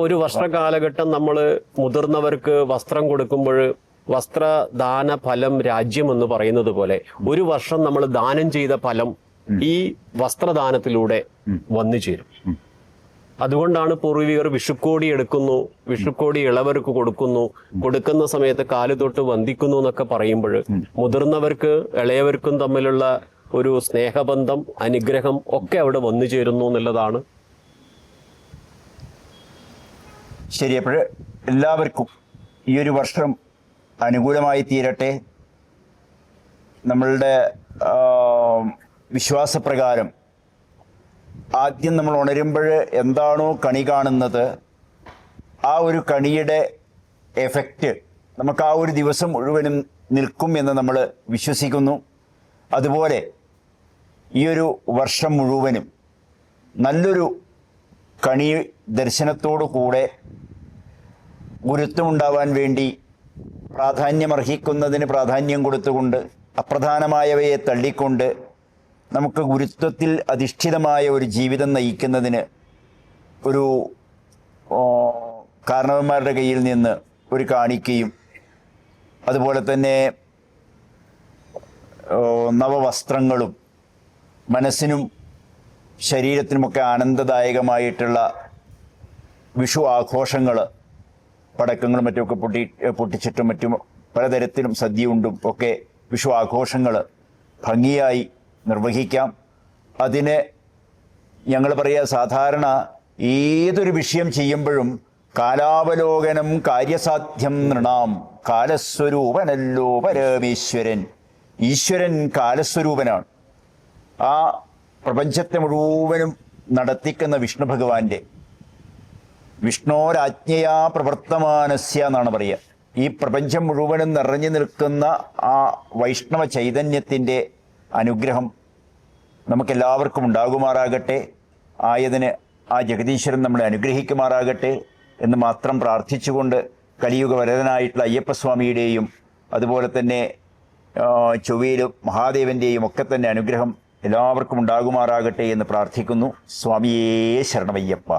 ഒരു വർഷകാലഘട്ടം നമ്മൾ മുതിർന്നവർക്ക് വസ്ത്രം കൊടുക്കുമ്പോൾ വസ്ത്രദാന ഫലം രാജ്യം എന്ന് പറയുന്നത് പോലെ ഒരു വർഷം നമ്മൾ ദാനം ചെയ്ത ഫലം ഈ വസ്ത്രദാനത്തിലൂടെ വന്നു ചേരും. അതുകൊണ്ടാണ് പൂർവികർ വിഷുക്കോടി എടുക്കുന്നു, വിഷുക്കോടി ഇളവർക്ക് കൊടുക്കുന്നു, കൊടുക്കുന്ന സമയത്ത് കാല് തൊട്ട് വന്ദിക്കുന്നു എന്നൊക്കെ പറയുമ്പോൾ മുതിർന്നവർക്ക് ഇളയവർക്കും തമ്മിലുള്ള ഒരു സ്നേഹബന്ധം, അനുഗ്രഹം ഒക്കെ അവിടെ വന്നു ചേരുന്നു എന്നുള്ളതാണ്. ശരി. അപ്പോൾ എല്ലാവർക്കും ഈ ഒരു വർഷം അനുകൂലമായി തീരട്ടെ. നമ്മളുടെ വിശ്വാസപ്രകാരം ആദ്യം നമ്മൾ ഉണരുമ്പോൾ എന്താണോ കണി കാണുന്നത്, ആ ഒരു കണിയുടെ എഫക്റ്റ് നമുക്ക് ആ ഒരു ദിവസം മുഴുവനും നിൽക്കും എന്ന് നമ്മൾ വിശ്വസിക്കുന്നു. അതുപോലെ ഈ ഒരു വർഷം മുഴുവനും നല്ലൊരു കണി ദർശനത്തോടു കൂടെ ഗുരുത്വമുണ്ടാവാൻ വേണ്ടി പ്രാധാന്യമർഹിക്കുന്നതിന് പ്രാധാന്യം കൊടുത്തുകൊണ്ട് അപ്രധാനമായവയെ തള്ളിക്കൊണ്ട് നമുക്ക് ഗുരുത്വത്തിൽ അധിഷ്ഠിതമായ ഒരു ജീവിതം നയിക്കുന്നതിന് ഒരു കാരണവന്മാരുടെ കയ്യിൽ നിന്ന് ഒരു കാണിക്കയും അതുപോലെ തന്നെ നവവസ്ത്രങ്ങളും മനസ്സിനും ശരീരത്തിനുമൊക്കെ ആനന്ദദായകമായിട്ടുള്ള വിഷു ആഘോഷങ്ങൾ, പടക്കങ്ങളും മറ്റുമൊക്കെ പൊട്ടിച്ചിട്ടും മറ്റും പലതരത്തിലും സദ്യയുണ്ടും ഒക്കെ വിഷു ആഘോഷങ്ങൾ ഭംഗിയായി നിർവഹിക്കാം. അതിന് ഞങ്ങൾ പറയുക, സാധാരണ ഏതൊരു വിഷയം ചെയ്യുമ്പോഴും കാലാവലോകനം കാര്യസാധ്യം നൃണാം, കാലസ്വരൂപനല്ലോ പരമേശ്വരൻ. ഈശ്വരൻ കാലസ്വരൂപനാണ്. ആ പ്രപഞ്ചത്തെ മുഴുവനും നടത്തിക്കുന്ന വിഷ്ണു ഭഗവാന്റെ വിഷ്ണോരാജ്ഞയാ പ്രവർത്തമാനസ്യ എന്നാണ് പറയുക. ഈ പ്രപഞ്ചം മുഴുവനും നിറഞ്ഞു നിൽക്കുന്ന ആ വൈഷ്ണവ ചൈതന്യത്തിൻ്റെ അനുഗ്രഹം നമുക്കെല്ലാവർക്കും ഉണ്ടാകുമാറാകട്ടെ. ആയതിന് ആ ജഗദീശ്വരൻ നമ്മളെ അനുഗ്രഹിക്കുമാറാകട്ടെ എന്ന് മാത്രം പ്രാർത്ഥിച്ചുകൊണ്ട് കലിയുഗ വരദനായിട്ടുള്ള അയ്യപ്പസ്വാമിയുടെയും അതുപോലെ തന്നെ ചൊവ്വയിലും മഹാദേവൻ്റെയും ഒക്കെ തന്നെ അനുഗ്രഹം എല്ലാവർക്കും ഉണ്ടാകുമാറാകട്ടെ എന്ന് പ്രാർത്ഥിക്കുന്നു. സ്വാമിയേ ശരണമയ്യപ്പ.